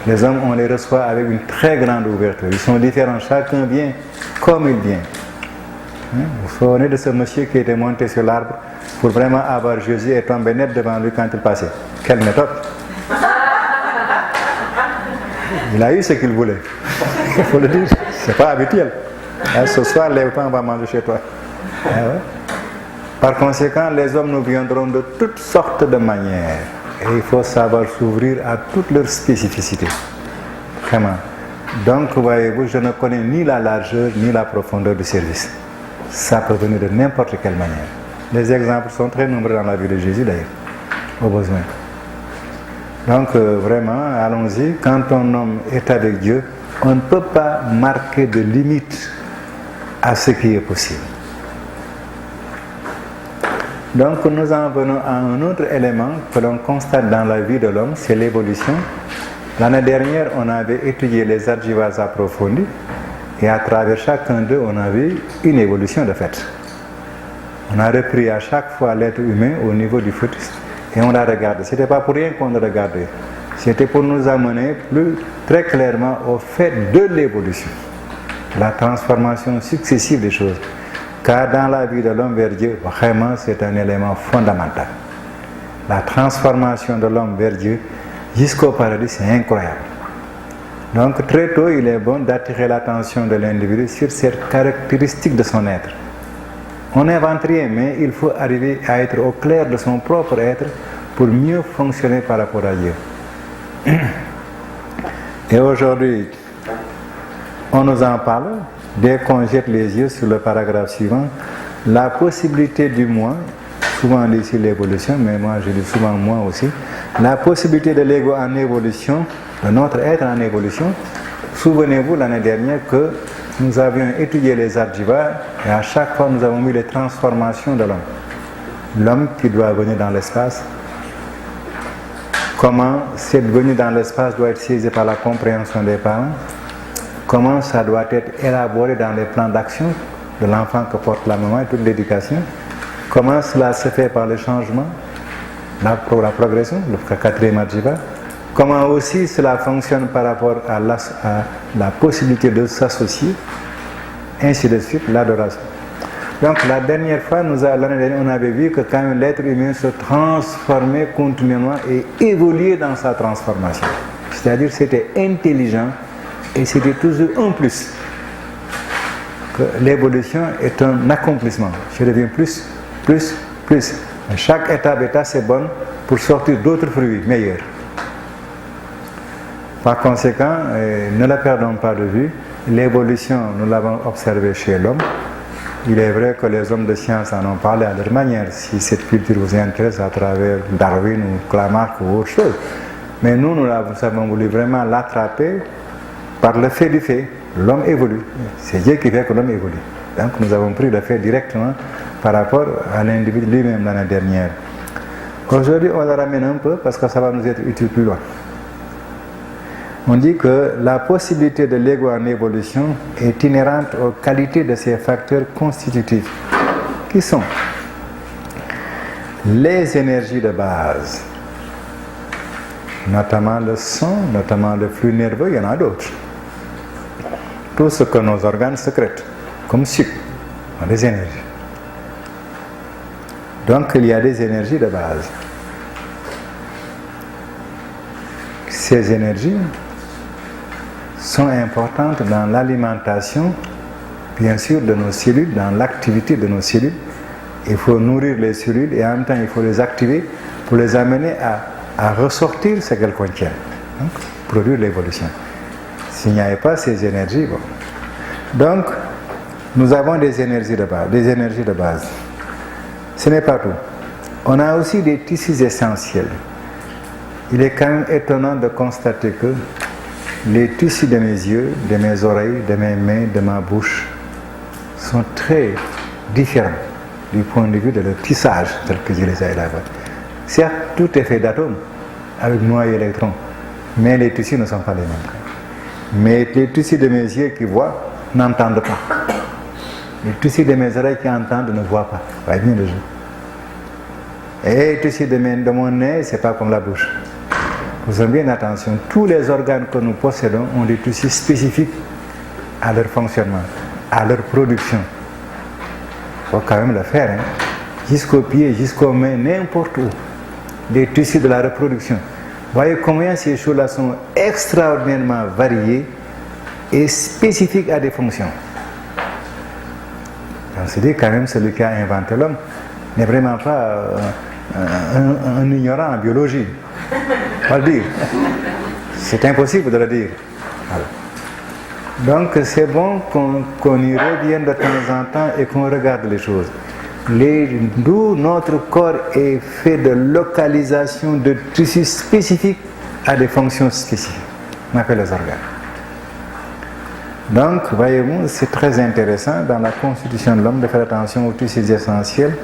Les hommes, on les reçoit avec une très grande ouverture. Ils sont différents, chacun vient comme il vient. Vous vous souvenez de ce monsieur qui était monté sur l'arbre pour vraiment avoir Jésus et tomber net devant lui quand il passait. Quelle méthode! Il a eu ce qu'il voulait. Il faut le dire, c'est pas habituel. Ce soir, lève-toi, on va manger chez toi. Par conséquent, les hommes nous viendront de toutes sortes de manières. Et il faut savoir s'ouvrir à toutes leurs spécificités. Vraiment. Donc, voyez-vous, je ne connais ni la largeur ni la profondeur du service. Ça peut venir de n'importe quelle manière. Les exemples sont très nombreux dans la vie de Jésus, d'ailleurs, au besoin. Donc, vraiment, allons-y. Quand un homme est avec Dieu, on ne peut pas marquer de limite à ce qui est possible. Donc nous en venons à un autre élément que l'on constate dans la vie de l'homme, c'est l'évolution. L'année dernière, on avait étudié les Arjivas approfondis et à travers chacun d'eux, on avait une évolution de fait. On a repris à chaque fois l'être humain au niveau du fœtus et on l'a regardé. Ce n'était pas pour rien qu'on le regardait. C'était pour nous amener très clairement au fait de l'évolution, la transformation successive des choses. Car dans la vie de l'homme vers Dieu, vraiment c'est un élément fondamental. La transformation de l'homme vers Dieu jusqu'au paradis, c'est incroyable. Donc très tôt, il est bon d'attirer l'attention de l'individu sur cette caractéristique de son être. On n'invente rien, mais il faut arriver à être au clair de son propre être pour mieux fonctionner par rapport à Dieu. Et aujourd'hui, on nous en parle, dès qu'on jette les yeux sur le paragraphe suivant, la possibilité du moi, souvent on dit ici l'évolution, mais moi je dis souvent moi aussi, la possibilité de l'ego en évolution, de notre être en évolution. Souvenez-vous l'année dernière que nous avions étudié les Arjivas et à chaque fois nous avons vu les transformations de l'homme. L'homme qui doit venir dans l'espace, comment cette venue dans l'espace doit être saisie par la compréhension des parents, comment ça doit être élaboré dans les plans d'action de l'enfant que porte la maman et toute l'éducation, comment cela se fait par le changement, la progression, le quatrième Arjiva, comment aussi cela fonctionne par rapport à la possibilité de s'associer, ainsi de suite, l'adoration. Donc la dernière fois, l'année dernière, on avait vu que quand même l'être humain se transformait continuellement et évoluait dans sa transformation. C'est-à-dire c'était intelligent et c'était toujours un plus. Que l'évolution est un accomplissement. Je deviens plus. Mais chaque étape est assez bonne pour sortir d'autres fruits meilleurs. Par conséquent, ne la perdons pas de vue. L'évolution, nous l'avons observée chez l'homme. Il est vrai que les hommes de science en ont parlé à leur manière, si cette culture vous intéresse à travers Darwin ou Lamarck ou autre chose. Mais nous avons voulu vraiment l'attraper par le fait du fait. L'homme évolue. C'est Dieu qui fait que l'homme évolue. Donc nous avons pris le fait directement par rapport à l'individu lui-même l'année dernière. Aujourd'hui, on le ramène un peu parce que ça va nous être utile plus loin. On dit que la possibilité de l'ego en évolution est inhérente aux qualités de ces facteurs constitutifs, qui sont les énergies de base, notamment le son, notamment le flux nerveux, il y en a d'autres. Tout ce que nos organes sécrètent, comme sucre, des énergies. Donc il y a des énergies de base. Ces énergies sont importantes dans l'alimentation, bien sûr, de nos cellules, dans l'activité de nos cellules. Il faut nourrir les cellules et en même temps il faut les activer pour les amener à ressortir ce qu'elles contiennent, donc produire l'évolution. S'il n'y avait pas ces énergies, bon. Donc, nous avons des énergies de base. Ce n'est pas tout. On a aussi des tissus essentiels. Il est quand même étonnant de constater que les tissus de mes yeux, de mes oreilles, de mes mains, de ma bouche sont très différents du point de vue de leur tissage tel que je les ai élaborés. Certes, tout est fait d'atomes avec noyaux électrons, mais les tissus ne sont pas les mêmes. Mais les tissus de mes yeux qui voient n'entendent pas. Les tissus de mes oreilles qui entendent ne voient pas. Voyez bien le jeu. Et les tissus de mon nez, ce n'est pas comme la bouche. Faisons bien attention, tous les organes que nous possédons ont des tissus spécifiques à leur fonctionnement, à leur production. Il faut quand même le faire, hein? Jusqu'aux pieds, jusqu'aux mains, n'importe où. Des tissus de la reproduction. Voyez combien ces choses-là sont extraordinairement variées et spécifiques à des fonctions. On se dit quand même celui qui a inventé l'homme n'est vraiment pas un ignorant en biologie. On va le dire. C'est impossible de le dire. Voilà. Donc c'est bon qu'on y revienne de temps en temps et qu'on regarde les choses. D'où notre corps est fait de localisation de tissus spécifiques à des fonctions spécifiques. On appelle les organes. Donc, voyez-vous, c'est très intéressant dans la constitution de l'homme de faire attention aux tissus essentiels.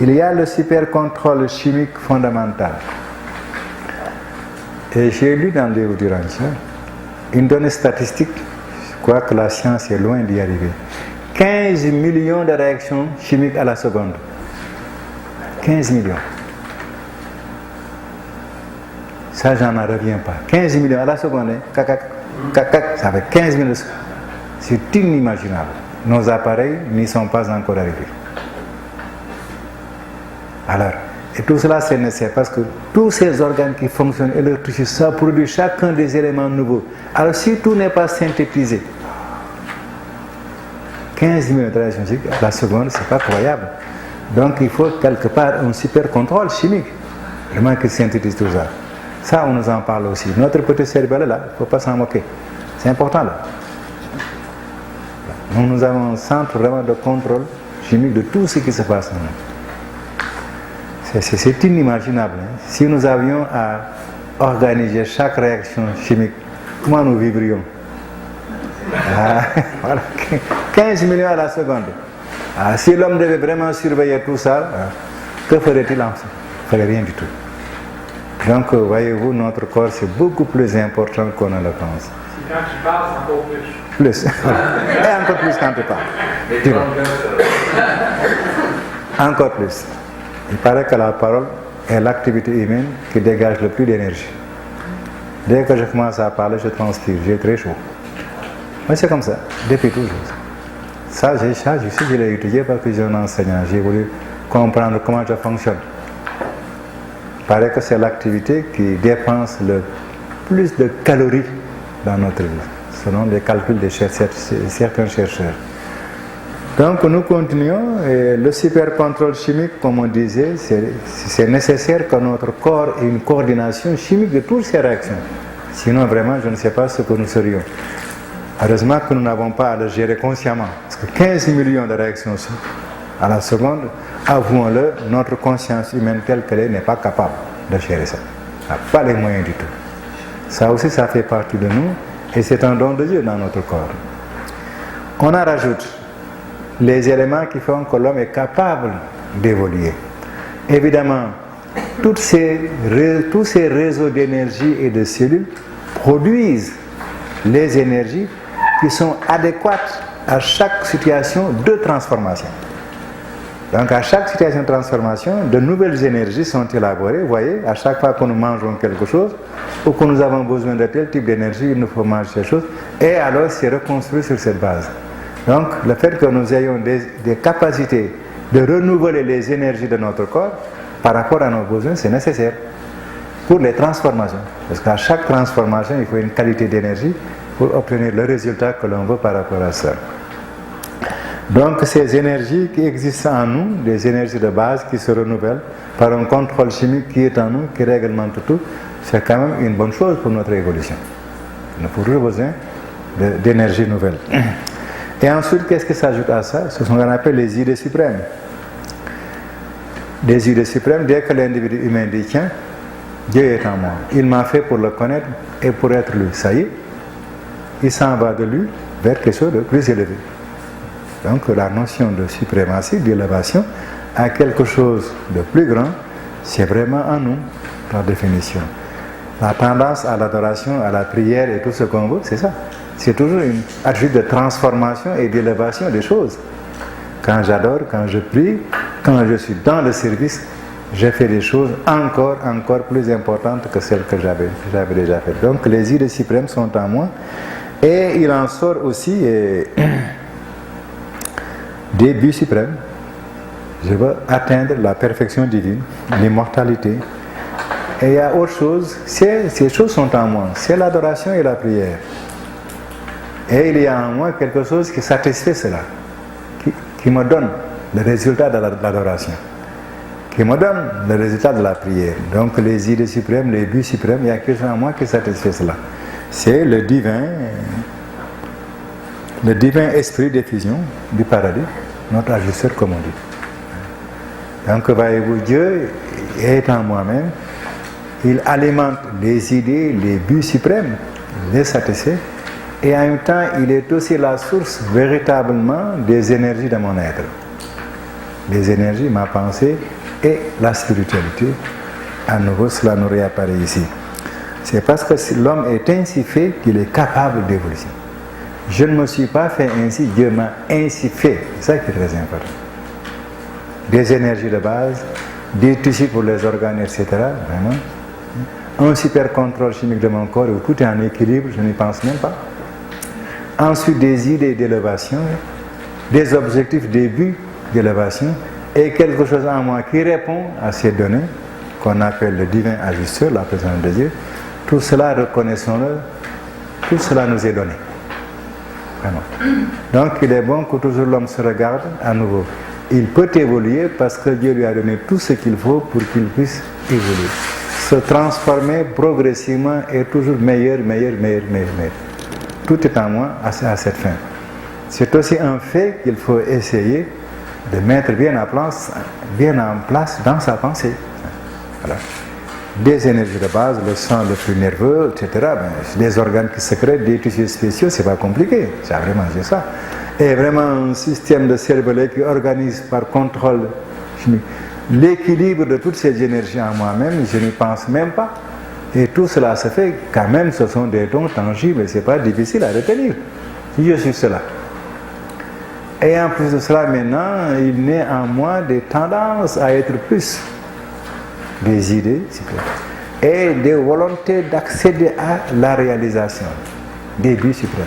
Il y a le super-contrôle chimique fondamental. Et j'ai lu dans les Urantia une donnée statistique, je crois que la science est loin d'y arriver. 15 millions de réactions chimiques à la seconde. 15 millions. Ça, j'en reviens pas. 15 millions à la seconde, ça fait 15 millions. C'est inimaginable. Nos appareils n'y sont pas encore arrivés. Alors, et tout cela, c'est nécessaire parce que tous ces organes qui fonctionnent et leur tissu, ça produit chacun des éléments nouveaux. Alors, si tout n'est pas synthétisé, 15 millions de réactions chimiques à la seconde, c'est pas croyable. Donc, il faut quelque part un super contrôle chimique, vraiment qui synthétise tout ça. Ça, on nous en parle aussi. Notre petit cerveau est là, il ne faut pas s'en moquer. C'est important là. Nous avons un centre vraiment de contrôle chimique de tout ce qui se passe en nous. C'est inimaginable. Hein? Si nous avions à organiser chaque réaction chimique, comment nous vivrions? Voilà. 15 millions à la seconde. Si l'homme devait vraiment surveiller tout ça, que ferait-il en fait? Il ne ferait rien du tout. Donc, voyez-vous, notre corps, c'est beaucoup plus important qu'on ne le pense. Quand tu parles, c'est encore plus. Plus. Et encore plus quand tu parles. Encore plus. Il paraît que la parole est l'activité humaine qui dégage le plus d'énergie. Dès que je commence à parler, je transpire, j'ai très chaud. Mais c'est comme ça, depuis toujours. Ça, je l'ai étudié parce que j'ai un enseignant. J'ai voulu comprendre comment ça fonctionne. Il paraît que c'est l'activité qui dépense le plus de calories dans notre vie, selon les calculs de certains chercheurs. Donc nous continuons, et le super-contrôle chimique, comme on disait, c'est nécessaire que notre corps ait une coordination chimique de toutes ces réactions. Sinon, vraiment, je ne sais pas ce que nous serions. Heureusement que nous n'avons pas à le gérer consciemment. Parce que 15 millions de réactions à la seconde, avouons-le, notre conscience humaine telle qu'elle est n'est pas capable de gérer ça. Elle n'a pas les moyens du tout. Ça aussi, ça fait partie de nous, et c'est un don de Dieu dans notre corps. On en rajoute les éléments qui font que l'homme est capable d'évoluer. Évidemment, tous ces réseaux d'énergie et de cellules produisent les énergies qui sont adéquates à chaque situation de transformation. Donc à chaque situation de transformation, de nouvelles énergies sont élaborées. Vous voyez, à chaque fois que nous mangeons quelque chose ou que nous avons besoin de tel type d'énergie, il nous faut manger quelque chose. Et alors c'est reconstruit sur cette base. Donc le fait que nous ayons des capacités de renouveler les énergies de notre corps par rapport à nos besoins, c'est nécessaire pour les transformations. Parce qu'à chaque transformation, il faut une qualité d'énergie pour obtenir le résultat que l'on veut par rapport à ça. Donc ces énergies qui existent en nous, des énergies de base qui se renouvellent par un contrôle chimique qui est en nous, qui réglemente tout, c'est quand même une bonne chose pour notre évolution. Nous avons toujours besoin d'énergie nouvelle. Et ensuite, qu'est-ce qui s'ajoute à ça? Ce sont ce qu'on appelle les idées suprêmes. Des idées suprêmes, dès que l'individu humain dit tiens, Dieu est en moi, il m'a fait pour le connaître et pour être lui. Ça y est, il s'en va de lui vers quelque chose de plus élevé. Donc la notion de suprématie, d'élévation à quelque chose de plus grand, c'est vraiment en nous, par définition. La tendance à l'adoration, à la prière et tout ce qu'on veut, c'est ça. C'est toujours une attitude de transformation et d'élévation des choses. Quand j'adore, quand je prie, quand je suis dans le service, je fais des choses encore plus importantes que celles que j'avais déjà faites. Donc les idées suprêmes sont en moi. Et il en sort aussi des buts suprêmes. Je veux atteindre la perfection divine, l'immortalité. Et il y a autre chose, ces choses sont en moi, c'est l'adoration et la prière. Et il y a en moi quelque chose qui satisfait cela, qui me donne le résultat de l'adoration, qui me donne le résultat de la prière. Donc les idées suprêmes, les buts suprêmes, il y a quelque chose en moi qui satisfait cela. C'est le divin esprit d'effusion du paradis, notre ajusteur comme on dit. Donc voyez-vous, Dieu est en moi-même, il alimente les idées, les buts suprêmes, il les satisfait, et en même temps, il est aussi la source véritablement des énergies de mon être. Les énergies, ma pensée et la spiritualité. À nouveau, cela nous réapparaît ici. C'est parce que l'homme est ainsi fait qu'il est capable d'évolution. Je ne me suis pas fait ainsi, Dieu m'a ainsi fait. C'est ça qui est très important. Des énergies de base, des tissus pour les organes, etc. Vraiment. Un super contrôle chimique de mon corps où tout est en équilibre, je n'y pense même pas. Ensuite, des idées d'élévation, des objectifs, des buts d'élévation et quelque chose en moi qui répond à ces données qu'on appelle le divin ajusteur, la présence de Dieu. Tout cela, reconnaissons-le, tout cela nous est donné. Vraiment. Donc il est bon que toujours l'homme se regarde à nouveau. Il peut évoluer parce que Dieu lui a donné tout ce qu'il faut pour qu'il puisse évoluer. Se transformer progressivement et toujours meilleur. Tout est en moi à cette fin. C'est aussi un fait qu'il faut essayer de mettre bien en place dans sa pensée. Voilà. Des énergies de base, le sang le plus nerveux, etc. Des organes qui sécrètent, des tissus spéciaux, c'est pas compliqué. J'ai vraiment ça. Et vraiment un système de cervelet qui organise par contrôle chimique l'équilibre de toutes ces énergies en moi-même, je n'y pense même pas. Et tout cela se fait, quand même, ce sont des dons tangibles, c'est pas difficile à retenir. Je suis cela. Et en plus de cela, maintenant, il naît en moi des tendances à être plus, des idées et des volontés d'accéder à la réalisation des buts suprêmes.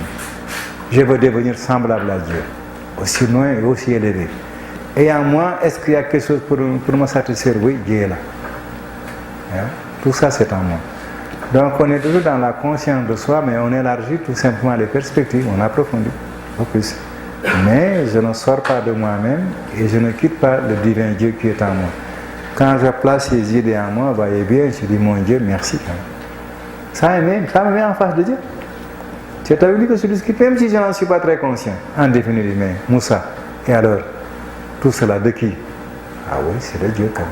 Je veux devenir semblable à Dieu, aussi loin et aussi élevé. Et en moi, est-ce qu'il y a quelque chose pour me satisfaire? Oui, Dieu est là. Hein? Tout ça, c'est en moi. Donc, on est toujours dans la conscience de soi, mais on élargit tout simplement les perspectives, on approfondit au plus. Mais je ne sors pas de moi-même et je ne quitte pas le divin Dieu qui est en moi. Quand je place ces idées en moi, voyez bien, je dis mon Dieu, merci. Ça me met en face de Dieu. C'est à dire que je discute, même si je n'en suis pas très conscient, en définitive, mais Moussa. Et alors, tout cela de qui? Ah oui, c'est de Dieu quand même.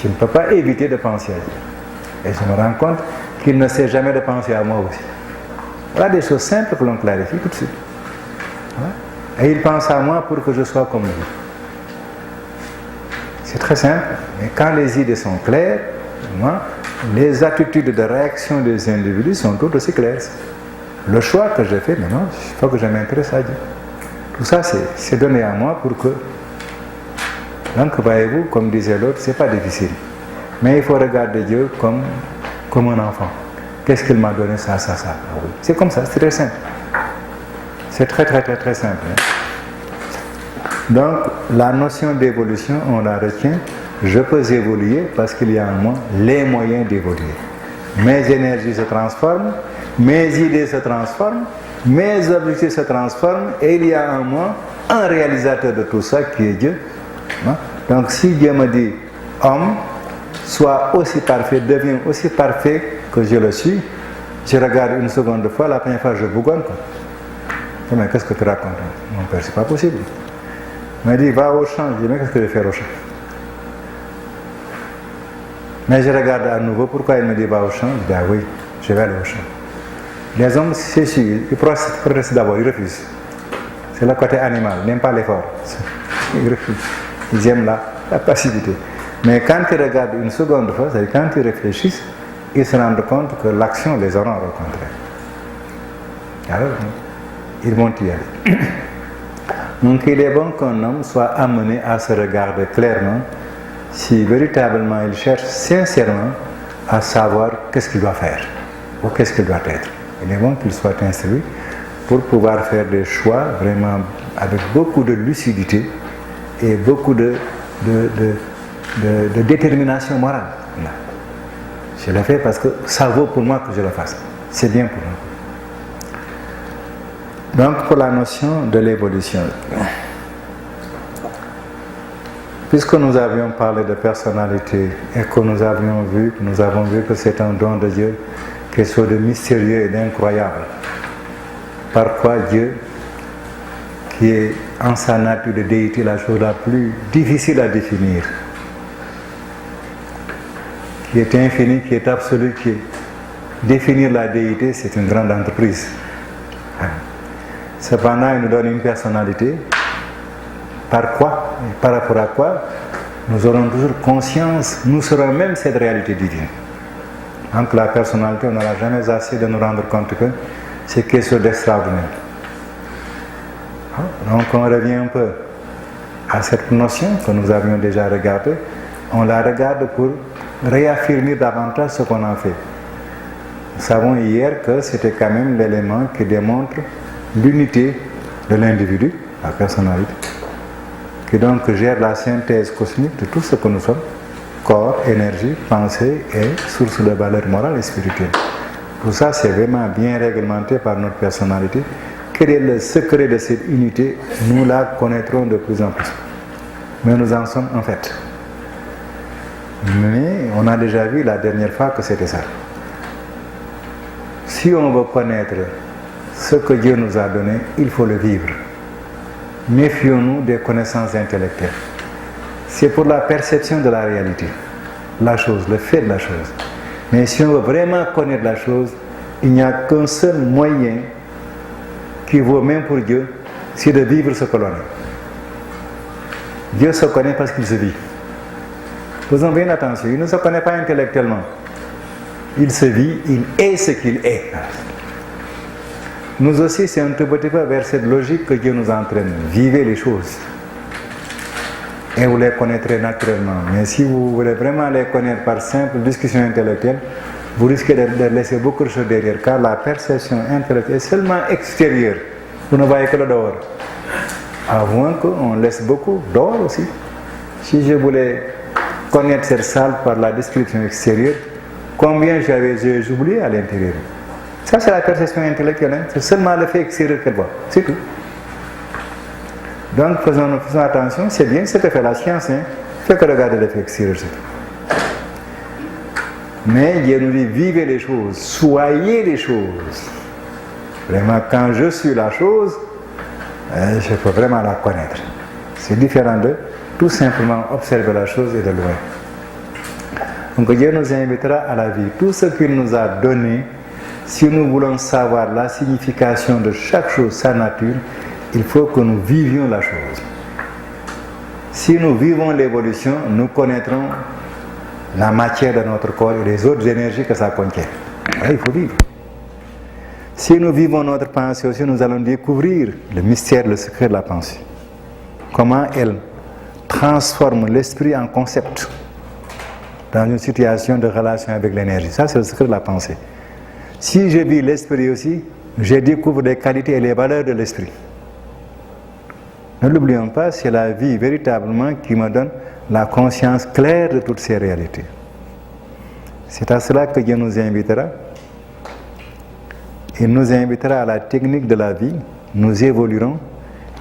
Je ne peux pas éviter de penser à Dieu. Et je me rends compte qu'il ne sait jamais de penser à moi aussi. Voilà des choses simples que l'on clarifie tout de suite. Voilà. Et il pense à moi pour que je sois comme lui. C'est très simple, mais quand les idées sont claires, moi, les attitudes de réaction des individus sont tout aussi claires. Le choix que j'ai fait, maintenant, il faut que je m'intéresse à Dieu. Tout ça, c'est donné à moi pour que... Donc, voyez-vous, comme disait l'autre, c'est pas difficile. Mais il faut regarder Dieu comme un enfant. Qu'est-ce qu'il m'a donné? Ça. C'est comme ça, c'est très simple. C'est très simple. Hein? Donc, la notion d'évolution, on la retient. Je peux évoluer parce qu'il y a en moi les moyens d'évoluer. Mes énergies se transforment, mes idées se transforment, mes objectifs se transforment et il y a en moi un réalisateur de tout ça qui est Dieu. Donc, si Dieu me dit homme, sois aussi parfait, deviens aussi parfait que je le suis, je regarde une seconde de fois, la première fois je bougonne. Mais qu'est-ce que tu racontes? Mon père, c'est pas possible. Il m'a dit, va au champ. Je dis, mais qu'est-ce que je vais faire au champ? Mais je regarde à nouveau, pourquoi il me dit, va au champ? Je dis, ah oui, je vais aller au champ. Les hommes, c'est sûr, ils protestent d'abord, ils refusent. C'est le côté animal, ils n'aiment pas l'effort. Ils refusent. Ils aiment la passivité. Mais quand ils regardent une seconde fois, c'est-à-dire quand ils réfléchissent, ils se rendent compte que l'action les aura rencontrés. Alors, ils vont y aller. Donc il est bon qu'un homme soit amené à se regarder clairement si véritablement il cherche sincèrement à savoir qu'est-ce qu'il doit faire ou qu'est-ce qu'il doit être. Il est bon qu'il soit instruit pour pouvoir faire des choix vraiment avec beaucoup de lucidité et beaucoup de détermination morale. Je le fais parce que ça vaut pour moi que je le fasse. C'est bien pour moi. Donc pour la notion de l'évolution, puisque nous avions parlé de personnalité et que nous avons vu que c'est un don de Dieu, quelque chose de mystérieux et d'incroyable, par quoi Dieu, qui est en sa nature de déité la chose la plus difficile à définir, qui est infini, qui est absolu, définir la déité c'est une grande entreprise. Cependant, il nous donne une personnalité. Par quoi? Et par rapport à quoi? Nous aurons toujours conscience, nous serons même cette réalité divine. Donc la personnalité, on n'aura jamais assez de nous rendre compte que c'est quelque chose d'extraordinaire. Donc on revient un peu à cette notion que nous avions déjà regardée. On la regarde pour réaffirmer davantage ce qu'on a fait. Nous savons hier que c'était quand même l'élément qui démontre l'unité de l'individu, la personnalité, qui donc gère la synthèse cosmique de tout ce que nous sommes, corps, énergie, pensée et source de valeur morale et spirituelle. Tout ça, c'est vraiment bien réglementé par notre personnalité. Quel est le secret de cette unité? Nous la connaîtrons de plus en plus. Mais nous en sommes en fait. Mais on a déjà vu la dernière fois que c'était ça. Si on veut connaître ce que Dieu nous a donné, il faut le vivre. Méfions-nous des connaissances intellectuelles. C'est pour la perception de la réalité, la chose, le fait de la chose. Mais si on veut vraiment connaître la chose, il n'y a qu'un seul moyen qui vaut même pour Dieu, c'est de vivre ce que l'on est. Dieu se connaît parce qu'il se vit. Faisons bien attention, il ne se connaît pas intellectuellement. Il se vit, il est ce qu'il est. Nous aussi, c'est un tout petit peu vers cette logique que Dieu nous entraîne. Vivez les choses. Et vous les connaîtrez naturellement. Mais si vous voulez vraiment les connaître par simple discussion intellectuelle, vous risquez de laisser beaucoup de choses derrière, car la perception intellectuelle est seulement extérieure. Vous ne voyez que le dehors. À moins qu'on laisse beaucoup dehors aussi. Si je voulais connaître cette salle par la description extérieure, combien j'ai oublié à l'intérieur? Ça, c'est la perception intellectuelle. Hein? C'est seulement le fait extérieur qu'elle voit. C'est tout. Donc, faisons attention. C'est bien ce que fait la science. Hein? Fait que regarder le fait extérieur, c'est tout. Mais Dieu nous dit, vivez les choses, soyez les choses. Vraiment, quand je suis la chose, je peux vraiment la connaître. C'est différent de tout simplement observer la chose et de loin. Donc Dieu nous invitera à la vie. Tout ce qu'il nous a donné, si nous voulons savoir la signification de chaque chose, sa nature, il faut que nous vivions la chose. Si nous vivons l'évolution, nous connaîtrons la matière de notre corps et les autres énergies que ça contient. Là, il faut vivre. Si nous vivons notre pensée aussi, nous allons découvrir le mystère, le secret de la pensée. Comment elle transforme l'esprit en concept dans une situation de relation avec l'énergie. Ça, c'est le secret de la pensée. Si je vis l'esprit aussi, je découvre les qualités et les valeurs de l'esprit. Ne l'oublions pas, c'est la vie véritablement qui me donne la conscience claire de toutes ces réalités. C'est à cela que Dieu nous invitera. Il nous invitera à la technique de la vie, nous évoluerons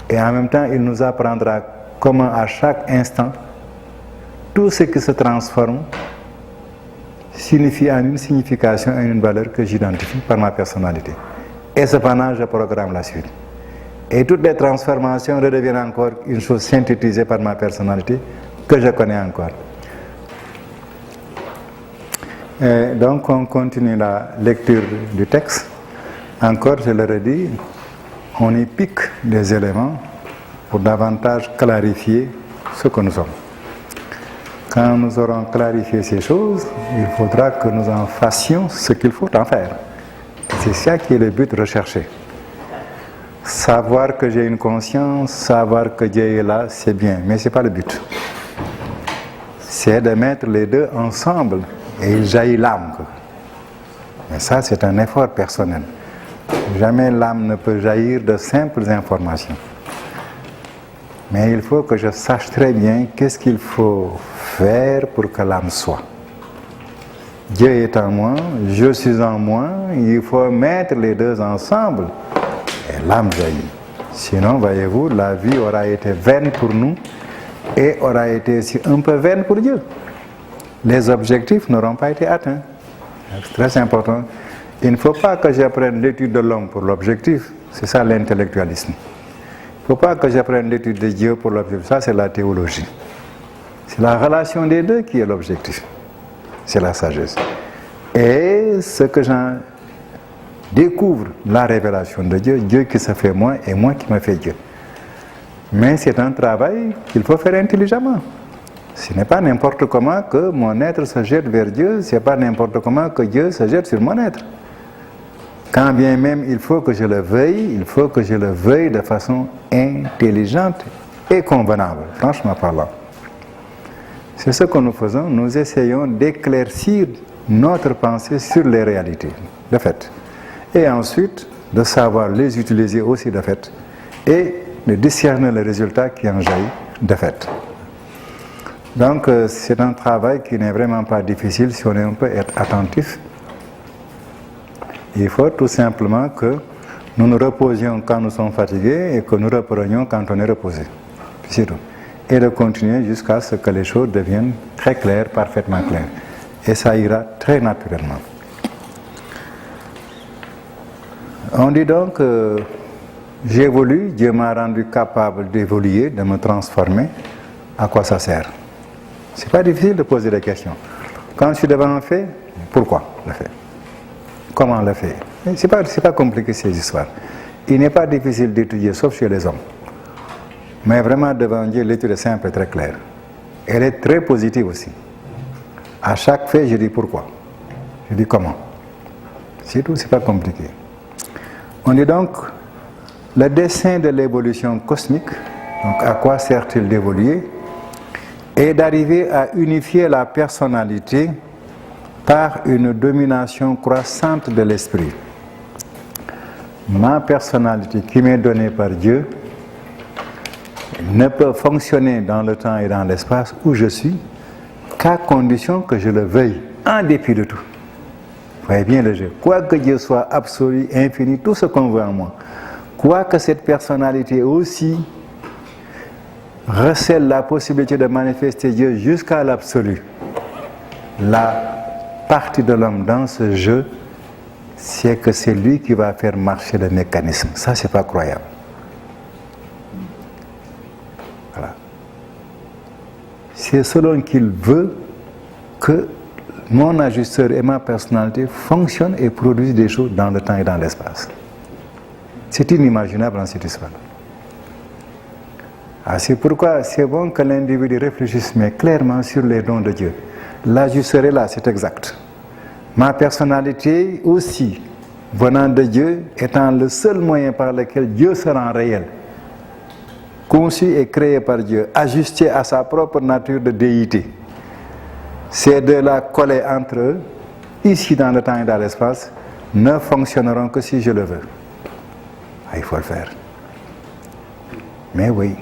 et en même temps il nous apprendra comment à chaque instant tout ce qui se transforme signifie en une signification et une valeur que j'identifie par ma personnalité. Et cependant je programme la suite. Et toutes les transformations redeviennent encore une chose synthétisée par ma personnalité que je connais encore. Et donc on continue la lecture du texte. Encore, je le redis, on y pique des éléments pour davantage clarifier ce que nous sommes. Quand nous aurons clarifié ces choses, il faudra que nous en fassions ce qu'il faut en faire. C'est ça qui est le but recherché. Savoir que j'ai une conscience, savoir que Dieu est là, c'est bien, mais ce n'est pas le but. C'est de mettre les deux ensemble et il jaillit l'âme. Mais ça, c'est un effort personnel. Jamais l'âme ne peut jaillir de simples informations. Mais il faut que je sache très bien qu'est-ce qu'il faut faire pour que l'âme soit. Dieu est en moi, je suis en moi, il faut mettre les deux ensemble et l'âme jaillit. Sinon, voyez-vous, la vie aura été vaine pour nous et aura été aussi un peu vaine pour Dieu. Les objectifs n'auront pas été atteints. C'est très important. Il ne faut pas que j'apprenne l'étude de l'homme pour l'objectif, c'est ça l'intellectualisme. Il ne faut pas que j'apprenne l'étude de Dieu pour l'objectif, ça c'est la théologie. C'est la relation des deux qui est l'objectif. C'est la sagesse. Et ce que découvre la révélation de Dieu, Dieu qui se fait moi et moi qui me fais Dieu. Mais c'est un travail qu'il faut faire intelligemment. Ce n'est pas n'importe comment que mon être se jette vers Dieu, ce n'est pas n'importe comment que Dieu se jette sur mon être. Quand bien même il faut que je le veuille, il faut que je le veuille de façon intelligente et convenable, franchement parlant. C'est ce que nous faisons, nous essayons d'éclaircir notre pensée sur les réalités, de fait. Et ensuite, de savoir les utiliser aussi de fait, et de discerner le résultat qui en jaillit de fait. Donc, c'est un travail qui n'est vraiment pas difficile si on peut être attentif. Il faut tout simplement que nous nous reposions quand nous sommes fatigués et que nous reprenions quand on est reposé. C'est tout. Et de continuer jusqu'à ce que les choses deviennent très claires, parfaitement claires. Et ça ira très naturellement. On dit donc que j'évolue, Dieu m'a rendu capable d'évoluer, de me transformer. À quoi ça sert? C'est pas difficile de poser des questions. Quand je suis devant un fait, pourquoi le fait? Comment le fait? C'est pas compliqué ces histoires. Il n'est pas difficile d'étudier, sauf chez les hommes. Mais vraiment, devant Dieu, l'étude est simple et très claire. Elle est très positive aussi. À chaque fait, je dis pourquoi. Je dis comment. C'est tout, c'est pas compliqué. On dit donc, le dessein de l'évolution cosmique, donc à quoi sert-il d'évoluer, est d'arriver à unifier la personnalité par une domination croissante de l'esprit. Ma personnalité qui m'est donnée par Dieu ne peut fonctionner dans le temps et dans l'espace où je suis qu'à condition que je le veuille, en dépit de tout. Vous voyez bien le jeu. Quoi que Dieu soit absolu, infini, tout ce qu'on veut en moi, quoi que cette personnalité aussi recèle la possibilité de manifester Dieu jusqu'à l'absolu, la partie de l'homme dans ce jeu, c'est que c'est lui qui va faire marcher le mécanisme. Ça, c'est pas croyable. Voilà. C'est selon qu'il veut que mon ajusteur et ma personnalité fonctionnent et produisent des choses dans le temps et dans l'espace. C'est inimaginable dans cette histoire. Ah, c'est pourquoi c'est bon que l'individu réfléchisse mais clairement sur les dons de Dieu. L'ajusteur est là, c'est exact. Ma personnalité aussi, venant de Dieu, étant le seul moyen par lequel Dieu se rend réel, conçu et créé par Dieu, ajusté à sa propre nature de déité. Ces deux-là collés entre eux, ici dans le temps et dans l'espace, ne fonctionneront que si je le veux. Ah, il faut le faire. Mais oui.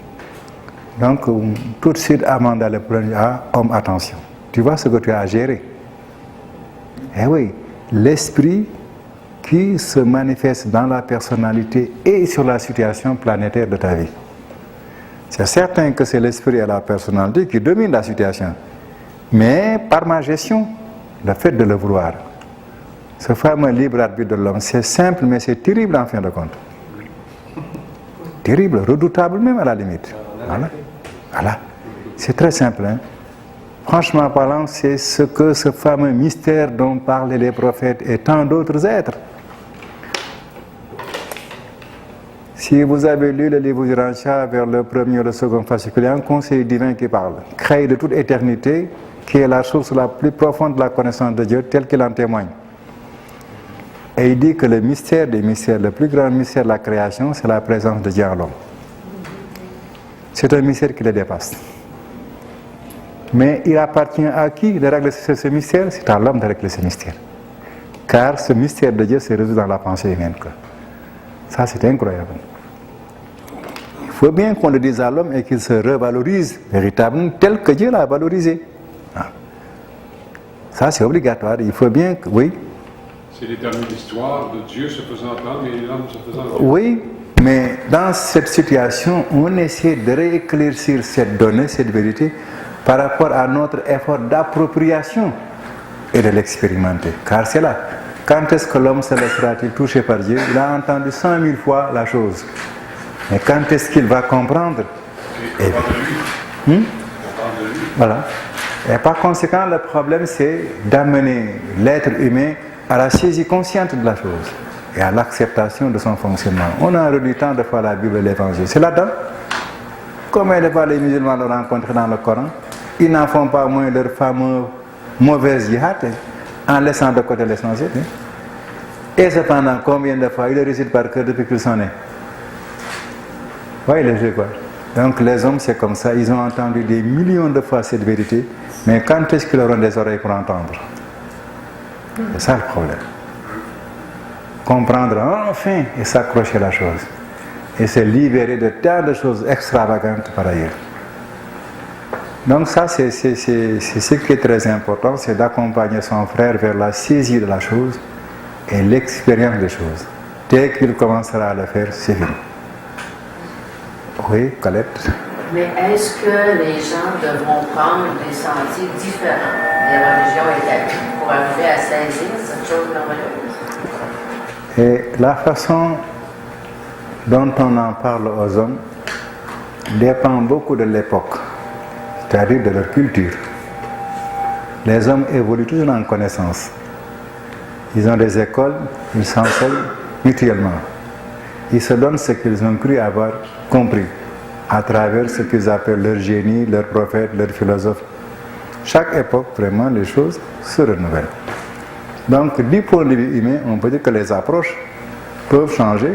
Donc, tout de suite, avant d'aller prendre, homme, attention. Tu vois ce que tu as à gérer. Eh oui, l'esprit qui se manifeste dans la personnalité et sur la situation planétaire de ta vie. C'est certain que c'est l'esprit et la personnalité qui dominent la situation. Mais par ma gestion, le fait de le vouloir, ce fameux libre arbitre de l'homme, c'est simple, mais c'est terrible en fin de compte. Terrible, redoutable même à la limite. Voilà. Voilà. C'est très simple. Hein? Franchement parlant, c'est ce que ce fameux mystère dont parlaient les prophètes et tant d'autres êtres. Si vous avez lu le livre du Rancha vers le premier ou le second fascicule, il y a un conseil divin qui parle. Créé de toute éternité, qui est la source la plus profonde de la connaissance de Dieu, tel qu'il en témoigne. Et il dit que le mystère des mystères, le plus grand mystère de la création, c'est la présence de Dieu en l'homme. C'est un mystère qui le dépasse. Mais il appartient à qui de régler ce mystère? C'est à l'homme de régler ce mystère. Car ce mystère de Dieu se résout dans la pensée humaine. Ça, c'est incroyable. Il faut bien qu'on le dise à l'homme et qu'il se revalorise véritablement tel que Dieu l'a valorisé. Ça, c'est obligatoire. Il faut bien que... Oui. C'est l'éternelle histoire de Dieu se faisant homme et l'homme se faisant Dieu. Oui, mais dans cette situation, on essaie de rééclaircir cette donnée, cette vérité, par rapport à notre effort d'appropriation et de l'expérimenter. Car c'est là. Quand est-ce que l'homme se laissera-t-il toucher par Dieu? Il a entendu 100 000 fois la chose. Mais quand est-ce qu'il va comprendre? Voilà. Et par conséquent, le problème, c'est d'amener l'être humain à la saisie consciente de la chose. et à l'acceptation de son fonctionnement. On a réduit tant de fois la Bible et l'Évangile. C'est là-dedans. Comment de fois les musulmans le rencontrent dans le Coran, ils n'en font pas moins leur fameux mauvaise jihad en laissant de côté l'essentiel. Et cependant, combien de fois ils le récitent par cœur depuis qu'ils sont nés? Oui, le jeu quoi. Donc les hommes, c'est comme ça, ils ont entendu des millions de fois cette vérité, mais quand est-ce qu'ils auront des oreilles pour entendre? C'est ça le problème. Comprendre enfin et s'accrocher à la chose. Et se libérer de tas de choses extravagantes par ailleurs. Donc ça, c'est ce qui est très important, c'est d'accompagner son frère vers la saisie de la chose et l'expérience des choses. Dès qu'il commencera à le faire, c'est fini. Oui, Colette. Mais est-ce que les gens devront prendre des sentiers différents des religions établies pour arriver à saisir cette chose merveilleuse? Et la façon dont on en parle aux hommes dépend beaucoup de l'époque, c'est-à-dire de leur culture. Les hommes évoluent toujours en connaissance. Ils ont des écoles, ils s'enseignent mutuellement. Ils se donnent ce qu'ils ont cru avoir compris à travers ce qu'ils appellent leur génie, leur prophète, leur philosophe. Chaque époque, vraiment, les choses se renouvellent. Donc, du point de vue humain, on peut dire que les approches peuvent changer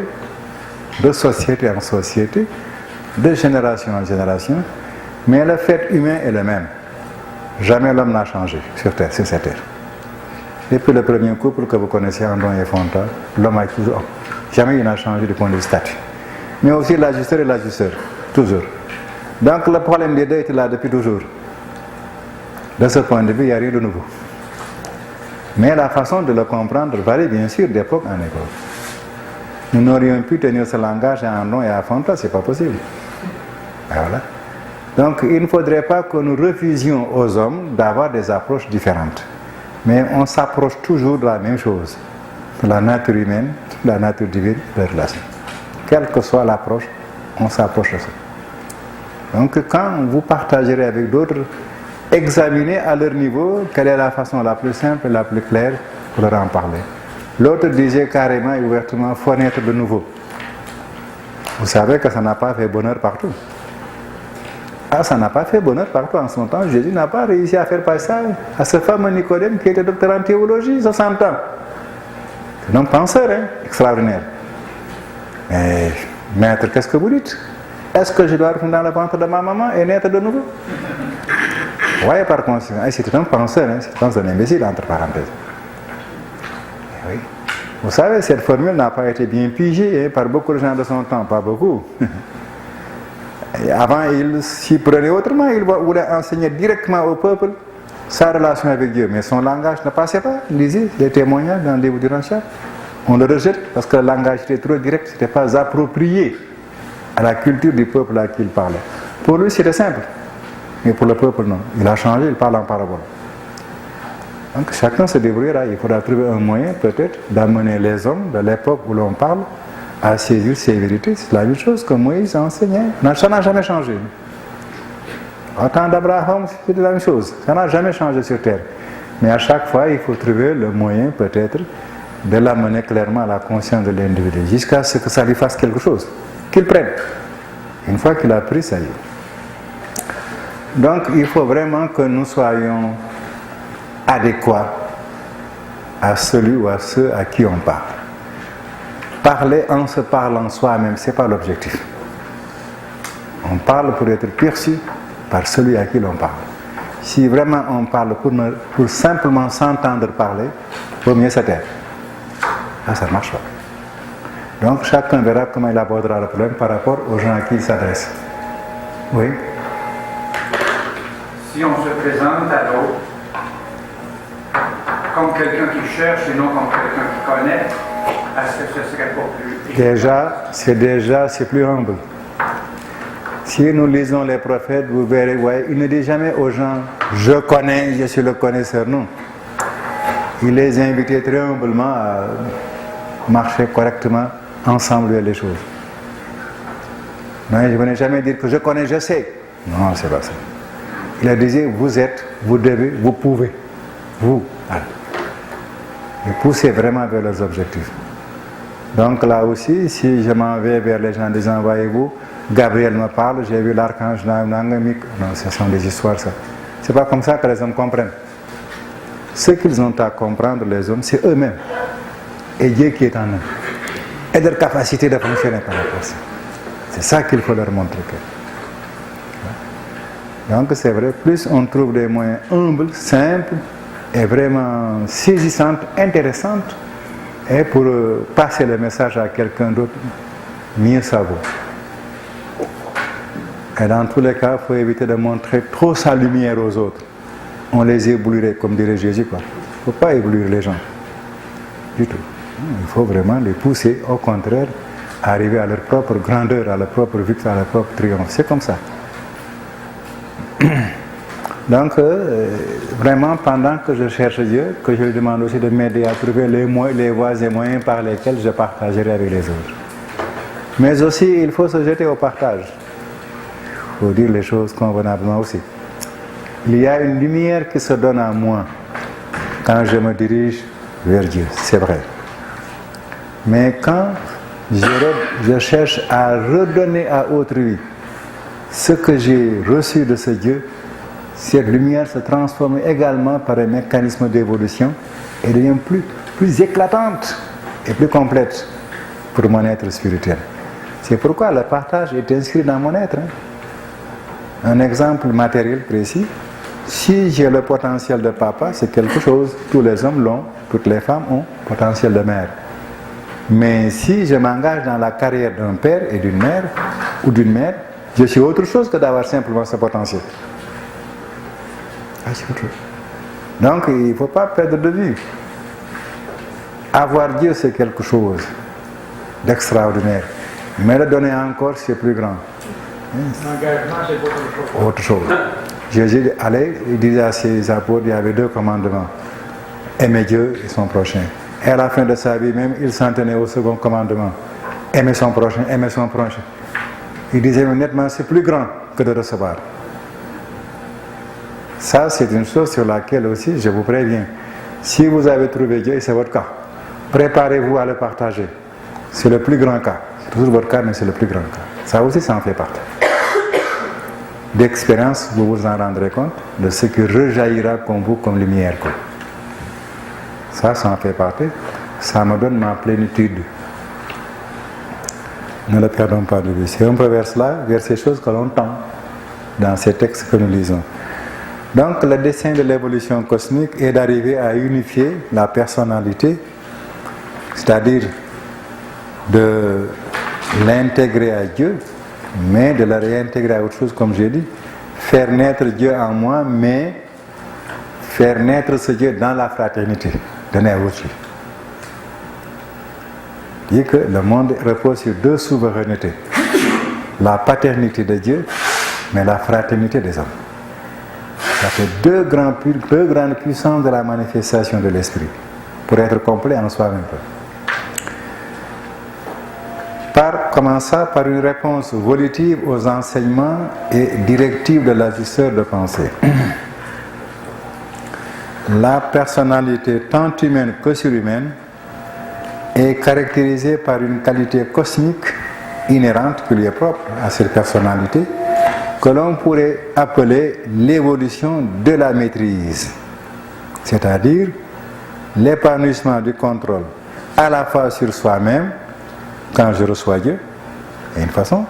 de société en société, de génération en génération, mais le fait humain est le même. Jamais l'homme n'a changé sur Terre, sur cette terre. Depuis le premier couple que vous connaissez, Andon et Fonta, l'homme a toujours homme. Jamais il n'a changé du point de vue statut. Mais aussi l'ajusteur et l'ajusteur, toujours. Donc le problème des deux était là depuis toujours. De ce point de vue, il n'y a rien de nouveau. Mais la façon de le comprendre varie bien sûr d'époque en époque. Nous n'aurions pu tenir ce langage à Andon et à Fonta, ce n'est pas possible. Et voilà. Donc il ne faudrait pas que nous refusions aux hommes d'avoir des approches différentes. Mais on s'approche toujours de la même chose, de la nature humaine, de la nature divine, de la relation. Quelle que soit l'approche, on s'approche de ça. Donc quand vous partagerez avec d'autres, examinez à leur niveau quelle est la façon la plus simple et la plus claire pour leur en parler. L'autre disait carrément et ouvertement, il faut naître de nouveau. Vous savez que ça n'a pas fait bonheur partout. Ah, ça n'a pas fait bonheur partout en son temps. Jésus n'a pas réussi à faire passer ça à ce fameux Nicodème qui était docteur en théologie, 60 ans. C'est un homme penseur, hein, extraordinaire. Mais, maître, qu'est-ce que vous dites? Est-ce que je dois retourner dans le ventre de ma maman et naître de nouveau? Oui, par conséquent, c'était un penseur, hein, c'était un imbécile, entre parenthèses. Et oui. Vous savez, cette formule n'a pas été bien pigée hein, par beaucoup de gens de son temps, pas beaucoup. Et avant, il s'y prenait autrement, il voulait enseigner directement au peuple sa relation avec Dieu. Mais son langage ne passait pas. Lisez les témoignages dans le livre du Ranchard. On le rejette parce que le langage était trop direct, ce n'était pas approprié à la culture du peuple à qui il parlait. Pour lui, c'était simple. Mais pour le peuple, non. Il a changé, il parle en parabole. Donc chacun se débrouillera. Il faudra trouver un moyen, peut-être, d'amener les hommes de l'époque où l'on parle à saisir ces vérités. C'est la même chose que Moïse a enseigné. Ça n'a jamais changé. Au temps d'Abraham, c'était la même chose. Ça n'a jamais changé sur terre. Mais à chaque fois, il faut trouver le moyen, peut-être, de l'amener clairement à la conscience de l'individu, jusqu'à ce que ça lui fasse quelque chose, qu'il prenne. Une fois qu'il a pris, ça y est. Donc, il faut vraiment que nous soyons adéquats à celui ou à ceux à qui on parle. Parler en se parlant soi-même, ce n'est pas l'objectif. On parle pour être perçu par celui à qui l'on parle. Si vraiment on parle pour simplement s'entendre parler, il vaut mieux se taire. Là, ça ne marche pas. Donc chacun verra comment il abordera le problème par rapport aux gens à qui il s'adresse. Oui. Si on se présente à l'autre comme quelqu'un qui cherche et non comme quelqu'un qui connaît, est-ce que ce serait pas plus... c'est plus humble. Si nous lisons les prophètes, vous verrez, ouais, il ne dit jamais aux gens, je connais, je suis le connaisseur, non. Il les invitait très humblement à marcher correctement ensemble vers les choses. Non, je ne venais jamais dire que je connais, je sais. Non, c'est pas ça. Il a dit, vous êtes, vous devez, vous pouvez. Vous. Voilà. Et poussez vraiment vers leurs objectifs. Donc là aussi, si je m'en vais vers les gens en disant, voyez-vous, Gabriel me parle, j'ai vu l'archange Nangamik. Non, ce sont des histoires, ça. C'est pas comme ça que les hommes comprennent. Ce qu'ils ont à comprendre, les hommes, c'est eux-mêmes. Et Dieu qui est en eux. Et leur capacité de fonctionner par rapport à ça. C'est ça qu'il faut leur montrer. Donc c'est vrai, plus on trouve des moyens humbles, simples, et vraiment saisissantes, intéressantes, et pour passer le message à quelqu'un d'autre, mieux ça vaut. Et dans tous les cas, il faut éviter de montrer trop sa lumière aux autres. On les éblouirait, comme dirait Jésus, quoi. Il ne faut pas éblouir les gens. Du tout. Il faut vraiment les pousser, au contraire, à arriver à leur propre grandeur, à leur propre victoire, à leur propre triomphe. C'est comme ça. Donc, vraiment, pendant que je cherche Dieu, que je lui demande aussi de m'aider à trouver les voies et moyens par lesquels je partagerai avec les autres. Mais aussi, il faut se jeter au partage. Il faut dire les choses convenablement aussi. Il y a une lumière qui se donne à moi quand je me dirige vers Dieu, c'est vrai. Mais quand je cherche à redonner à autrui ce que j'ai reçu de ce Dieu, cette lumière se transforme également par un mécanisme d'évolution et devient plus éclatante et plus complète pour mon être spirituel. C'est pourquoi le partage est inscrit dans mon être. Un exemple matériel précis, si j'ai le potentiel de papa, c'est quelque chose, tous les hommes l'ont, toutes les femmes ont le potentiel de mère. Mais si je m'engage dans la carrière d'un père et d'une mère, ou d'une mère, je suis autre chose que d'avoir simplement ce potentiel. Donc il ne faut pas perdre de vue. Avoir Dieu, c'est quelque chose d'extraordinaire. Mais le donner encore, c'est plus grand. L'engagement, c'est autre chose. Jésus allait, il disait à ses apôtres, il y avait 2 commandements. Aimer Dieu et son prochain. Et à la fin de sa vie même, il s'en tenait au second commandement. Aimer son prochain, aimer son prochain. Il disait honnêtement, c'est plus grand que de recevoir. Ça, c'est une chose sur laquelle aussi, je vous préviens. Si vous avez trouvé Dieu, et c'est votre cas, préparez-vous à le partager. C'est le plus grand cas. C'est toujours votre cas, mais c'est le plus grand cas. Ça aussi, ça en fait partie. D'expérience, vous vous en rendrez compte de ce qui rejaillira comme vous, comme lumière. Ça en fait partie. Ça me donne ma plénitude. Ne le perdons pas de vue. C'est un peu vers cela, vers ces choses que l'on tend dans ces textes que nous lisons. Donc, le dessein de l'évolution cosmique est d'arriver à unifier la personnalité, c'est-à-dire de l'intégrer à Dieu, mais de la réintégrer à autre chose, comme j'ai dit. Faire naître Dieu en moi, mais faire naître ce Dieu dans la fraternité, donner à autrui. Dit que le monde repose sur 2 souverainetés. La paternité de Dieu, mais la fraternité des hommes. Ça fait 2 grandes puissances de la manifestation de l'esprit, pour être complet en soi-même. Commença par une réponse volitive aux enseignements et directives de l'ajusteur de pensée. La personnalité tant humaine que surhumaine est caractérisée par une qualité cosmique inhérente qui lui est propre à cette personnalité, que l'on pourrait appeler l'évolution de la maîtrise, c'est-à-dire l'épanouissement du contrôle à la fois sur soi-même, quand je reçois Dieu, et une façon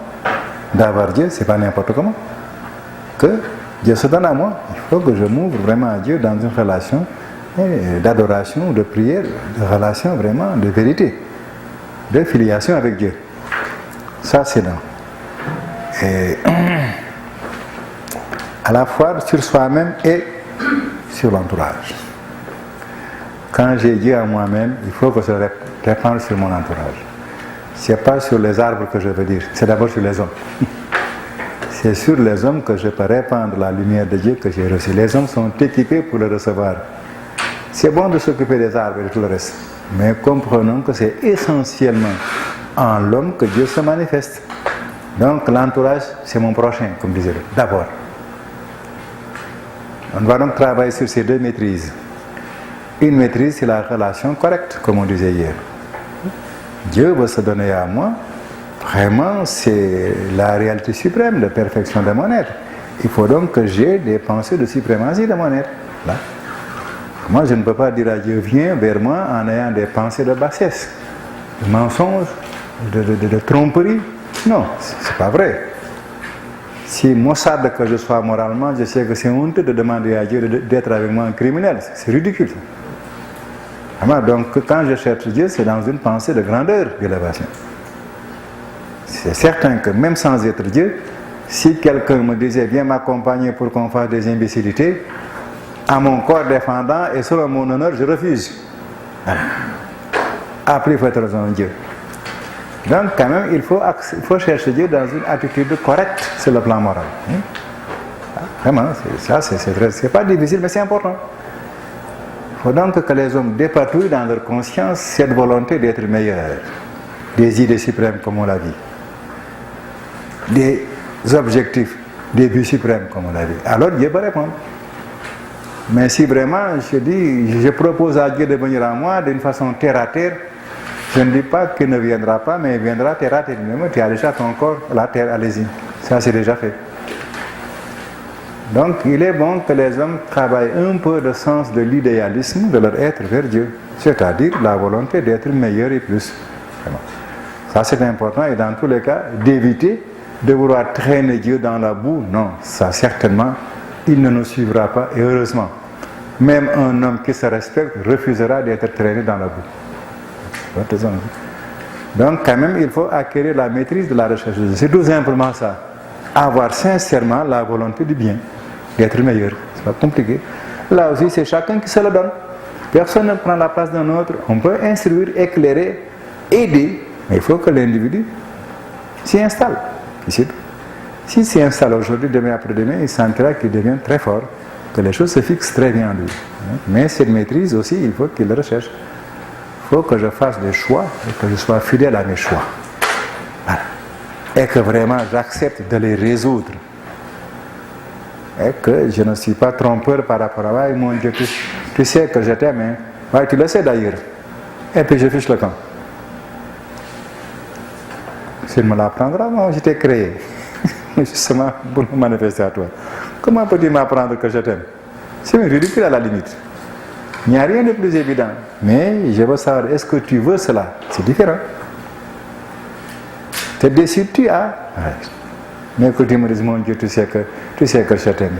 d'avoir Dieu, c'est pas n'importe comment, que Dieu se donne à moi. Il faut que je m'ouvre vraiment à Dieu dans une relation d'adoration, de prière, de relation vraiment de vérité, de filiation avec Dieu. Ça, c'est dans. Et à la fois sur soi-même et sur l'entourage. Quand j'ai Dieu à moi-même, il faut que je le répande sur mon entourage. Ce n'est pas sur les arbres que je veux dire, c'est d'abord sur les hommes. C'est sur les hommes que je peux répandre la lumière de Dieu que j'ai reçue. Les hommes sont équipés pour le recevoir. C'est bon de s'occuper des arbres et de tout le reste. Mais comprenons que c'est essentiellement en l'homme que Dieu se manifeste. Donc l'entourage, c'est mon prochain, comme disait l'autre, d'abord. On va donc travailler sur ces 2 maîtrises. Une maîtrise, c'est la relation correcte, comme on disait hier. Dieu veut se donner à moi. Vraiment, c'est la réalité suprême, la perfection de mon être. Il faut donc que j'ai des pensées de suprématie de mon être. Là. Moi, je ne peux pas dire à Dieu, viens vers moi en ayant des pensées de bassesse, de mensonge, de tromperie. Non, c'est pas vrai. Si maussade que je sois moralement, je sais que c'est honteux de demander à Dieu d'être avec moi un criminel. C'est ridicule. Donc, quand je cherche Dieu, c'est dans une pensée de grandeur, d'élévation. C'est certain que même sans être Dieu, si quelqu'un me disait viens m'accompagner pour qu'on fasse des imbécilités, à mon corps défendant et selon mon honneur, je refuse. Après, il faut être dans Dieu. Donc, quand même, il faut chercher Dieu dans une attitude correcte sur le plan moral. Vraiment, c'est pas difficile, mais c'est important. Il faut donc que les hommes dépatouillent dans leur conscience cette volonté d'être meilleurs, des idées suprêmes comme on l'a dit, des objectifs, des buts suprêmes comme on l'a dit. Alors Dieu va répondre. Mais si vraiment je propose à Dieu de venir à moi d'une façon terre à terre, je ne dis pas qu'il ne viendra pas, mais il viendra terre à terre. Tu as déjà ton corps, la terre, allez-y. Ça c'est déjà fait. Donc il est bon que les hommes travaillent un peu le sens de l'idéalisme de leur être vers Dieu, c'est-à-dire la volonté d'être meilleur et plus. Ça c'est important et dans tous les cas d'éviter de vouloir traîner Dieu dans la boue. Non, ça certainement il ne nous suivra pas et heureusement. Même un homme qui se respecte refusera d'être traîné dans la boue. Donc quand même il faut acquérir la maîtrise de la recherche de Dieu. C'est tout simplement ça. Avoir sincèrement la volonté du bien, d'être meilleur. C'est pas compliqué. Là aussi c'est chacun qui se le donne. Personne ne prend la place d'un autre. On peut instruire, éclairer, aider, mais il faut que l'individu s'y installe. S'il s'y installe aujourd'hui, demain après-demain, il sentira qu'il devient très fort, que les choses se fixent très bien en lui. Mais cette maîtrise aussi, il faut qu'il le recherche. Il faut que je fasse des choix et que je sois fidèle à mes choix. Voilà. Et que vraiment j'accepte de les résoudre. Et que je ne suis pas trompeur par rapport à moi. Mon Dieu, tu sais que je t'aime, hein? Ouais, tu le sais d'ailleurs. Et puis je fiche le camp. S'il me l'apprendra, moi je t'ai créé. Justement pour me manifester à toi. Comment peux-tu m'apprendre que je t'aime? C'est ridicule à la limite. Il n'y a rien de plus évident. Mais je veux savoir, est-ce que tu veux cela? C'est différent. Te décides-tu à... Mais que tu me dises, mon Dieu, tu sais que je t'aime.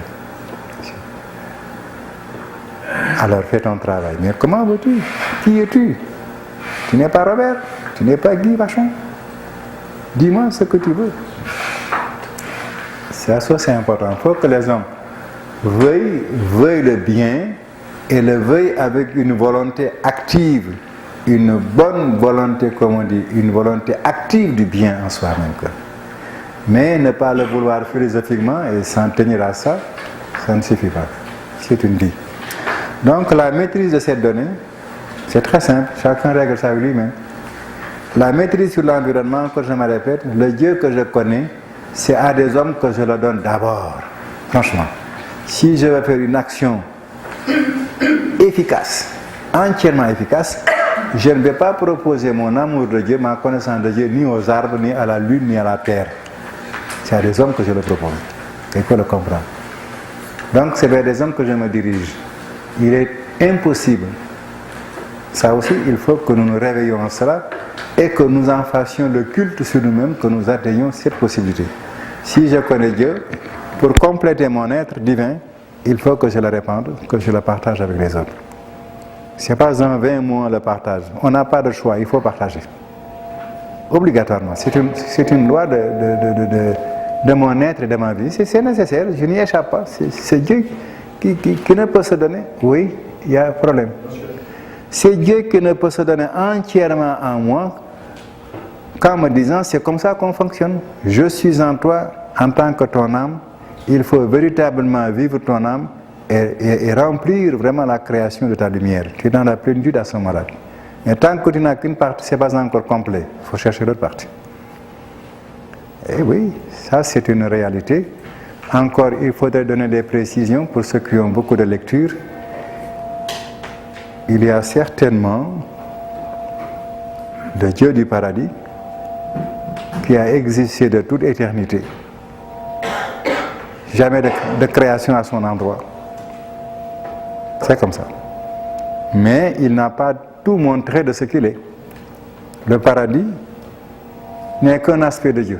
Alors fais ton travail. Mais comment veux-tu? Qui es-tu? Tu n'es pas Robert? Tu n'es pas Guy Vachon? Dis-moi ce que tu veux. Ça c'est important. Il faut que les hommes veuillent le bien et le veuillent avec une volonté active, une bonne volonté, comme on dit, une volonté active du bien en soi-même. Mais ne pas le vouloir philosophiquement et s'en tenir à ça, ça ne suffit pas. C'est une vie. Donc la maîtrise de cette donnée, c'est très simple. Chacun règle ça avec lui-même. La maîtrise sur l'environnement, que je me répète, le Dieu que je connais, c'est à des hommes que je le donne d'abord. Franchement, si je veux faire une action efficace, entièrement efficace, je ne vais pas proposer mon amour de Dieu, ma connaissance de Dieu, ni aux arbres, ni à la lune, ni à la terre. C'est à des hommes que je le propose. Il faut le comprendre. Donc c'est vers des hommes que je me dirige. Il est impossible. Ça aussi, il faut que nous nous réveillons en cela et que nous en fassions le culte sur nous-mêmes, que nous atteignions cette possibilité. Si je connais Dieu, pour compléter mon être divin, il faut que je le répande, que je le partage avec les autres. Ce n'est pas un vain mot, le partage. On n'a pas de choix, il faut partager. Obligatoirement. C'est une loi de mon être et de ma vie. C'est nécessaire, je n'y échappe pas. C'est Dieu qui ne peut se donner. Oui, il y a un problème. C'est Dieu qui ne peut se donner entièrement en moi qu'en me disant c'est comme ça qu'on fonctionne. Je suis en toi en tant que ton âme. Il faut véritablement vivre ton âme et remplir vraiment la création de ta lumière. Tu es dans la plénitude à ce moment-là. Mais tant que tu n'as qu'une partie, ce n'est pas encore complet. Il faut chercher l'autre partie. Et oui, ça c'est une réalité. Encore, il faudrait donner des précisions pour ceux qui ont beaucoup de lecture. Il y a certainement le Dieu du paradis, qui a existé de toute éternité. Jamais de création à son endroit. C'est comme ça. Mais il n'a pas tout montré de ce qu'il est. Le paradis n'est qu'un aspect de Dieu.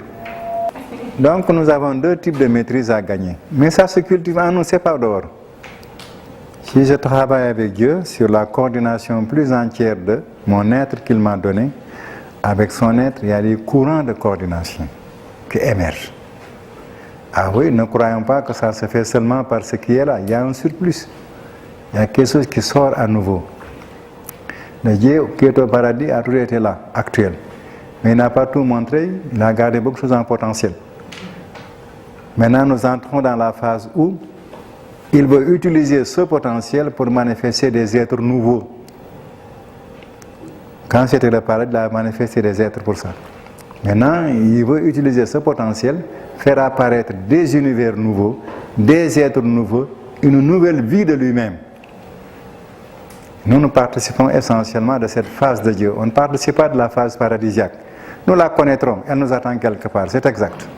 Donc nous avons deux types de maîtrise à gagner. Mais ça se cultive en nous, c'est pas dehors. Si je travaille avec Dieu sur la coordination plus entière de mon être qu'il m'a donné, avec son être, il y a des courants de coordination qui émergent. Ah oui, ne croyons pas que ça se fait seulement par ce qui est là. Il y a un surplus. Il y a quelque chose qui sort à nouveau. Le Dieu qui est au paradis a toujours été là, actuel. Mais il n'a pas tout montré, il a gardé beaucoup de choses en potentiel. Maintenant, nous entrons dans la phase où il veut utiliser ce potentiel pour manifester des êtres nouveaux. Quand c'était le paradis, il a manifesté des êtres pour ça. Maintenant, il veut utiliser ce potentiel, faire apparaître des univers nouveaux, des êtres nouveaux, une nouvelle vie de lui-même. Nous participons essentiellement de cette phase de Dieu. On ne participe pas de la phase paradisiaque. Nous la connaîtrons, elle nous attend quelque part, c'est exact.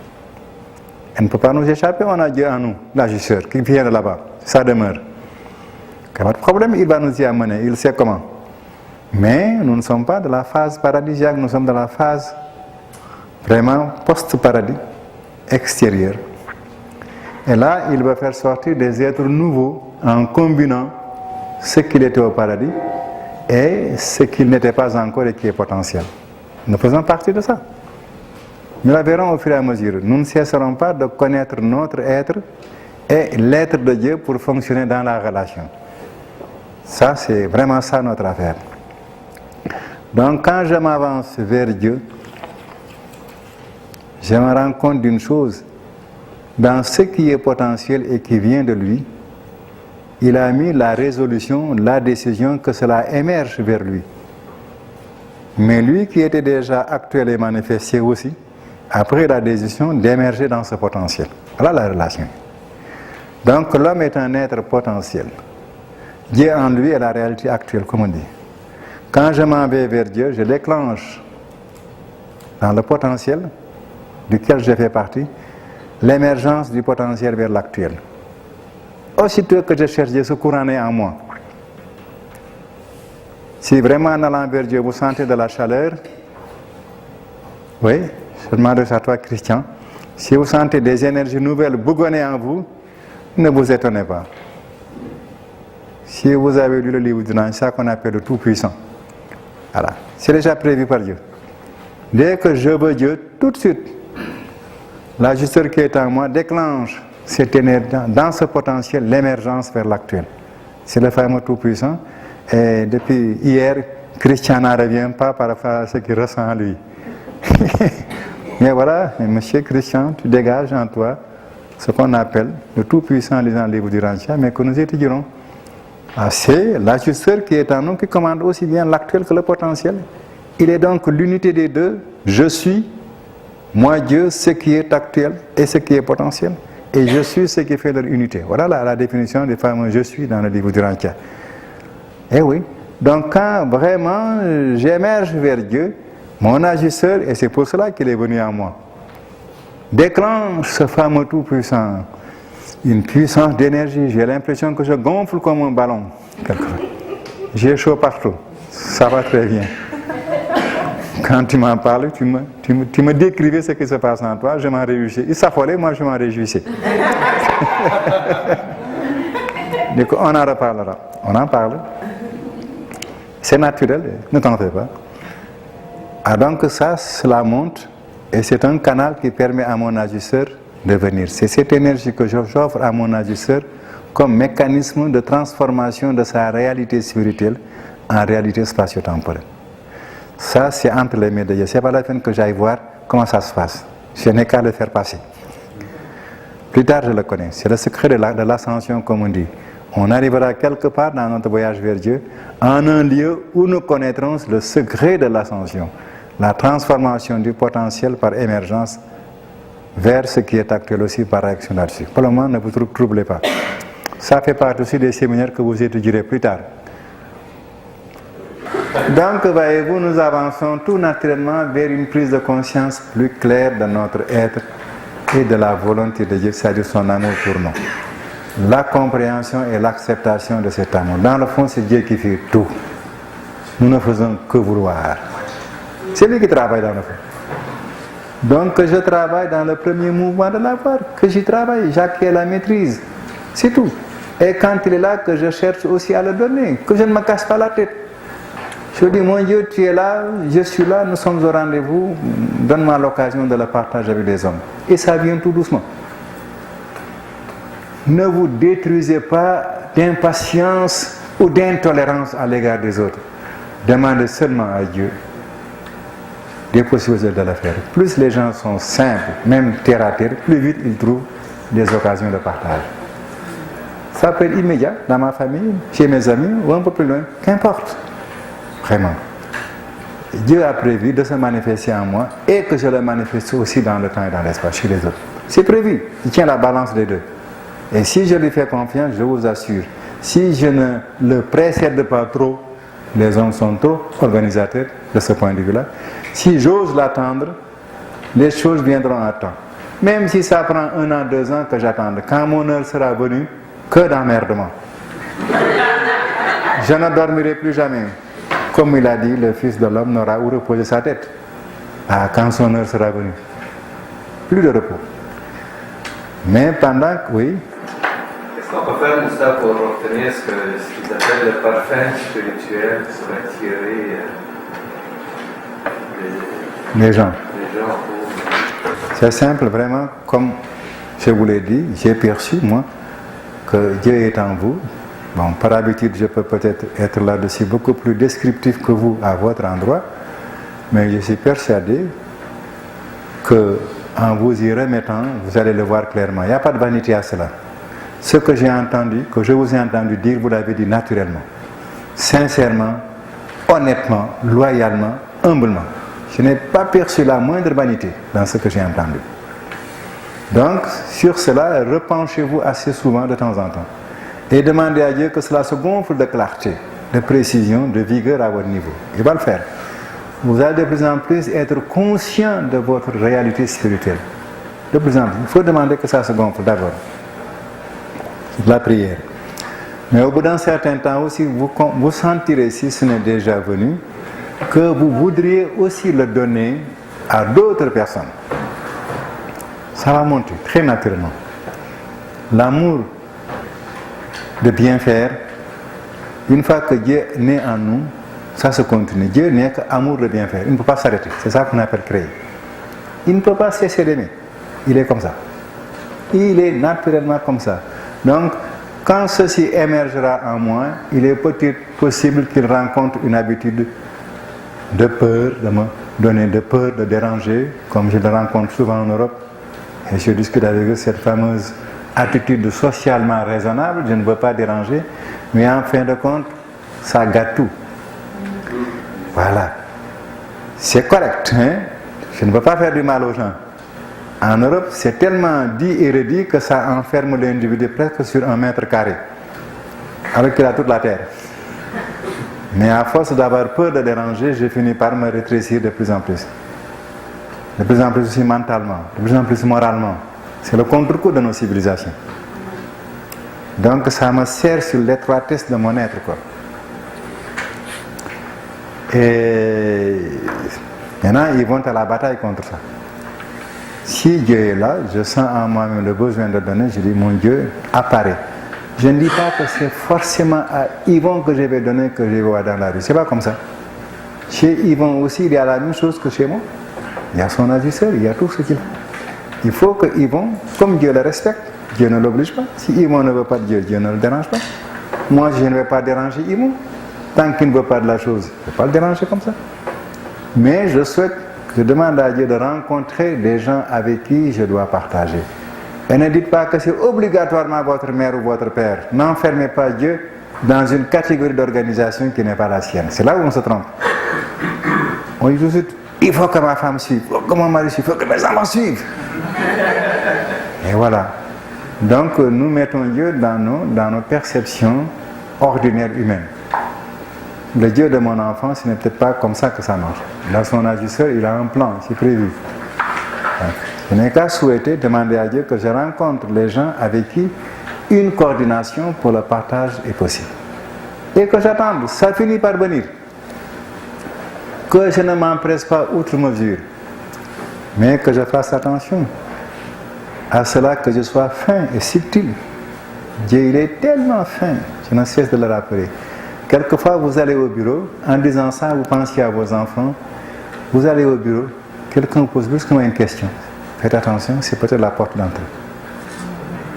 Elle ne peut pas nous échapper, on a Dieu en nous, l'agisseur, qui vient de là-bas, ça demeure. Il n'y a pas de problème, il va nous y amener, il sait comment. Mais nous ne sommes pas de la phase paradisiaque, nous sommes de la phase vraiment post-paradis, extérieure. Et là, il va faire sortir des êtres nouveaux en combinant ce qu'il était au paradis et ce qu'il n'était pas encore et qui est potentiel. Nous faisons partie de ça. Nous la verrons au fur et à mesure. Nous ne cesserons pas de connaître notre être et l'être de Dieu pour fonctionner dans la relation. Ça, c'est vraiment ça notre affaire. Donc, quand je m'avance vers Dieu, je me rends compte d'une chose. Dans ce qui est potentiel et qui vient de lui, il a mis la résolution, la décision que cela émerge vers lui. Mais lui qui était déjà actuel et manifesté aussi, a pris la décision d'émerger dans ce potentiel. Voilà la relation. Donc l'homme est un être potentiel. Dieu en lui est la réalité actuelle, comme on dit. Quand je m'en vais vers Dieu, je déclenche dans le potentiel duquel je fais partie, l'émergence du potentiel vers l'actuel. Aussitôt que je cherche Dieu, ce courant est en moi. Si vraiment en allant vers Dieu, vous sentez de la chaleur, oui, je demande à toi, Christian, si vous sentez des énergies nouvelles bougonner en vous, ne vous étonnez pas. Si vous avez lu le livre du Ange, c'est ça qu'on appelle le Tout-Puissant. Voilà, c'est déjà prévu par Dieu. Dès que je veux Dieu, tout de suite, l'ajusteur qui est en moi déclenche cette énergie, dans ce potentiel, l'émergence vers l'actuel. C'est le fameux Tout-Puissant. Et depuis hier, Christian n'en revient pas par rapport à ce qu'il ressent en lui. Mais voilà, monsieur Christian, tu dégages en toi ce qu'on appelle le Tout-Puissant lisant le livre du Rantia, mais que nous étudierons. Ah, c'est l'ajusteur qui est en nous qui commande aussi bien l'actuel que le potentiel. Il est donc l'unité des deux. Je suis, moi Dieu, ce qui est actuel et ce qui est potentiel. Et je suis ce qui fait leur unité. Voilà la définition des fameux je suis dans le livre du Rantia. Eh oui, donc quand vraiment j'émerge vers Dieu, mon agisseur, et c'est pour cela qu'il est venu en moi, déclenche ce fameux Tout-Puissant, une puissance d'énergie. J'ai l'impression que je gonfle comme un ballon. J'ai chaud partout, ça va très bien. Quand tu m'en parles, tu me décrivais ce qui se passe en toi, je m'en réjouissais. Il s'affolait, moi je m'en réjouissais. Donc on en reparlera, on en parle. C'est naturel, ne t'en fais pas. Ah, donc ça, cela monte et c'est un canal qui permet à mon agisseur de venir. C'est cette énergie que j'offre à mon agisseur comme mécanisme de transformation de sa réalité spirituelle en réalité spatio-temporelle. Ça, c'est entre les mains de Dieu. Ce n'est pas la peine que j'aille voir comment ça se passe. Je n'ai qu'à le faire passer. Plus tard, je le connais. C'est le secret de l'ascension, comme on dit. On arrivera quelque part dans notre voyage vers Dieu, en un lieu où nous connaîtrons le secret de l'ascension, la transformation du potentiel par émergence vers ce qui est actuel aussi par réaction là-dessus. Pour le moment, ne vous troublez pas. Ça fait partie aussi des séminaires que vous étudierez plus tard. Donc, voyez-vous, nous avançons tout naturellement vers une prise de conscience plus claire de notre être et de la volonté de Dieu, c'est-à-dire son amour pour nous. La compréhension et l'acceptation de cet amour. Dans le fond, c'est Dieu qui fait tout. Nous ne faisons que vouloir. C'est lui qui travaille dans le fond. Donc, je travaille dans le premier mouvement de l'avoir, que j'y travaille, j'acquiers la maîtrise. C'est tout. Et quand il est là, que je cherche aussi à le donner, que je ne me casse pas la tête. Je dis, mon Dieu, tu es là, je suis là, nous sommes au rendez-vous, donne-moi l'occasion de le partager avec les hommes. Et ça vient tout doucement. Ne vous détruisez pas d'impatience ou d'intolérance à l'égard des autres. Demandez seulement à Dieu des possibilités de le faire. Plus les gens sont simples, même terre à terre, plus vite ils trouvent des occasions de partage. Ça peut être immédiat dans ma famille, chez mes amis ou un peu plus loin, qu'importe. Vraiment. Dieu a prévu de se manifester en moi et que je le manifeste aussi dans le temps et dans l'espace chez les autres. C'est prévu. Il tient la balance des deux. Et si je lui fais confiance, je vous assure, si je ne le précède pas trop, les hommes sont trop organisateurs de ce point de vue-là. Si j'ose l'attendre, les choses viendront à temps. Même si ça prend 1 an, 2 ans que j'attende, quand mon heure sera venue, que d'emmerdement. Je ne dormirai plus jamais. Comme il a dit, le Fils de l'homme n'aura où reposer sa tête. Ah, quand son heure sera venue. Plus de repos. Mais pendant que, oui. Qu'est-ce qu'on peut faire, Moussa, pour obtenir ce qu'ils appellent le parfum spirituel pour attirer les gens? C'est simple, vraiment, comme je vous l'ai dit, j'ai perçu, moi, que Dieu est en vous. Bon, par habitude, je peux peut-être être là-dessus beaucoup plus descriptif que vous à votre endroit, mais je suis persuadé que en vous y remettant, vous allez le voir clairement. Il n'y a pas de vanité à cela. Ce que j'ai entendu, que je vous ai entendu dire, vous l'avez dit naturellement, sincèrement, honnêtement, loyalement, humblement. Je n'ai pas perçu la moindre vanité dans ce que j'ai entendu. Donc, sur cela, repenchez-vous assez souvent de temps en temps. Et demandez à Dieu que cela se gonfle de clarté, de précision, de vigueur à votre niveau. Il va le faire. Vous allez de plus en plus être conscient de votre réalité spirituelle. De plus en plus. Il faut demander que ça se gonfle d'abord. La prière. Mais au bout d'un certain temps aussi, vous sentirez, si ce n'est déjà venu, que vous voudriez aussi le donner à d'autres personnes. Ça va monter très naturellement. L'amour de bien faire, une fois que Dieu naît en nous, ça se continue. Dieu n'est qu'amour de bien faire. Il ne peut pas s'arrêter. C'est ça qu'on appelle créer. Il ne peut pas cesser d'aimer. Il est comme ça. Il est naturellement comme ça. Donc, quand ceci émergera en moi, il est peut-être possible qu'il rencontre une habitude de peur, de me donner de peur, de déranger, comme je le rencontre souvent en Europe. Et je discute avec eux cette fameuse attitude socialement raisonnable, je ne veux pas déranger, mais en fin de compte, ça gâte tout. Voilà. C'est correct, hein? Je ne veux pas faire du mal aux gens. En Europe, c'est tellement dit et redit que ça enferme l'individu presque sur 1 mètre carré, alors qu'il a toute la terre. Mais à force d'avoir peur de déranger, j'ai fini par me rétrécir de plus en plus. De plus en plus aussi mentalement, de plus en plus moralement. C'est le contre-coup de nos civilisations. Donc ça me sert sur l'étroitesse de mon être, quoi. Et maintenant, ils vont à la bataille contre ça. Si Dieu est là, je sens en moi-même le besoin de donner, je dis, mon Dieu, apparaît. Je ne dis pas que c'est forcément à Yvon que je vais donner, que je vais voir dans la rue. C'est pas comme ça. Chez Yvon aussi, il y a la même chose que chez moi. Il y a son agisseur, il y a tout ce qu'il faut. Il faut que Yvon, comme Dieu le respecte, Dieu ne l'oblige pas. Si Yvon ne veut pas de Dieu, Dieu ne le dérange pas. Moi, je ne vais pas déranger Yvon. Tant qu'il ne veut pas de la chose, je ne vais pas le déranger comme ça. Mais je souhaite, je demande à Dieu de rencontrer des gens avec qui je dois partager. Et ne dites pas que c'est obligatoirement votre mère ou votre père. N'enfermez pas Dieu dans une catégorie d'organisation qui n'est pas la sienne. C'est là où on se trompe. On dit tout de suite, il faut que ma femme suive, il faut que mon mari suive, il faut que mes enfants suivent. Et voilà. Donc nous mettons Dieu dans nos perceptions ordinaires humaines. le Dieu de mon enfant, ce n'est peut-être pas comme ça que ça marche. Dans son ajusteur, il a un plan, c'est prévu. Je n'ai qu'à souhaiter, demander à Dieu que je rencontre les gens avec qui une coordination pour le partage est possible. Et que j'attende, ça finit par venir. Que je ne m'empresse pas outre mesure, mais que je fasse attention à cela, que je sois fin et subtil. Dieu, il est tellement fin, je ne cesse de le rappeler. Quelquefois, vous allez au bureau, en disant ça, vous pensiez à vos enfants, vous allez au bureau, quelqu'un vous pose brusquement une question. Faites attention, c'est peut-être la porte d'entrée.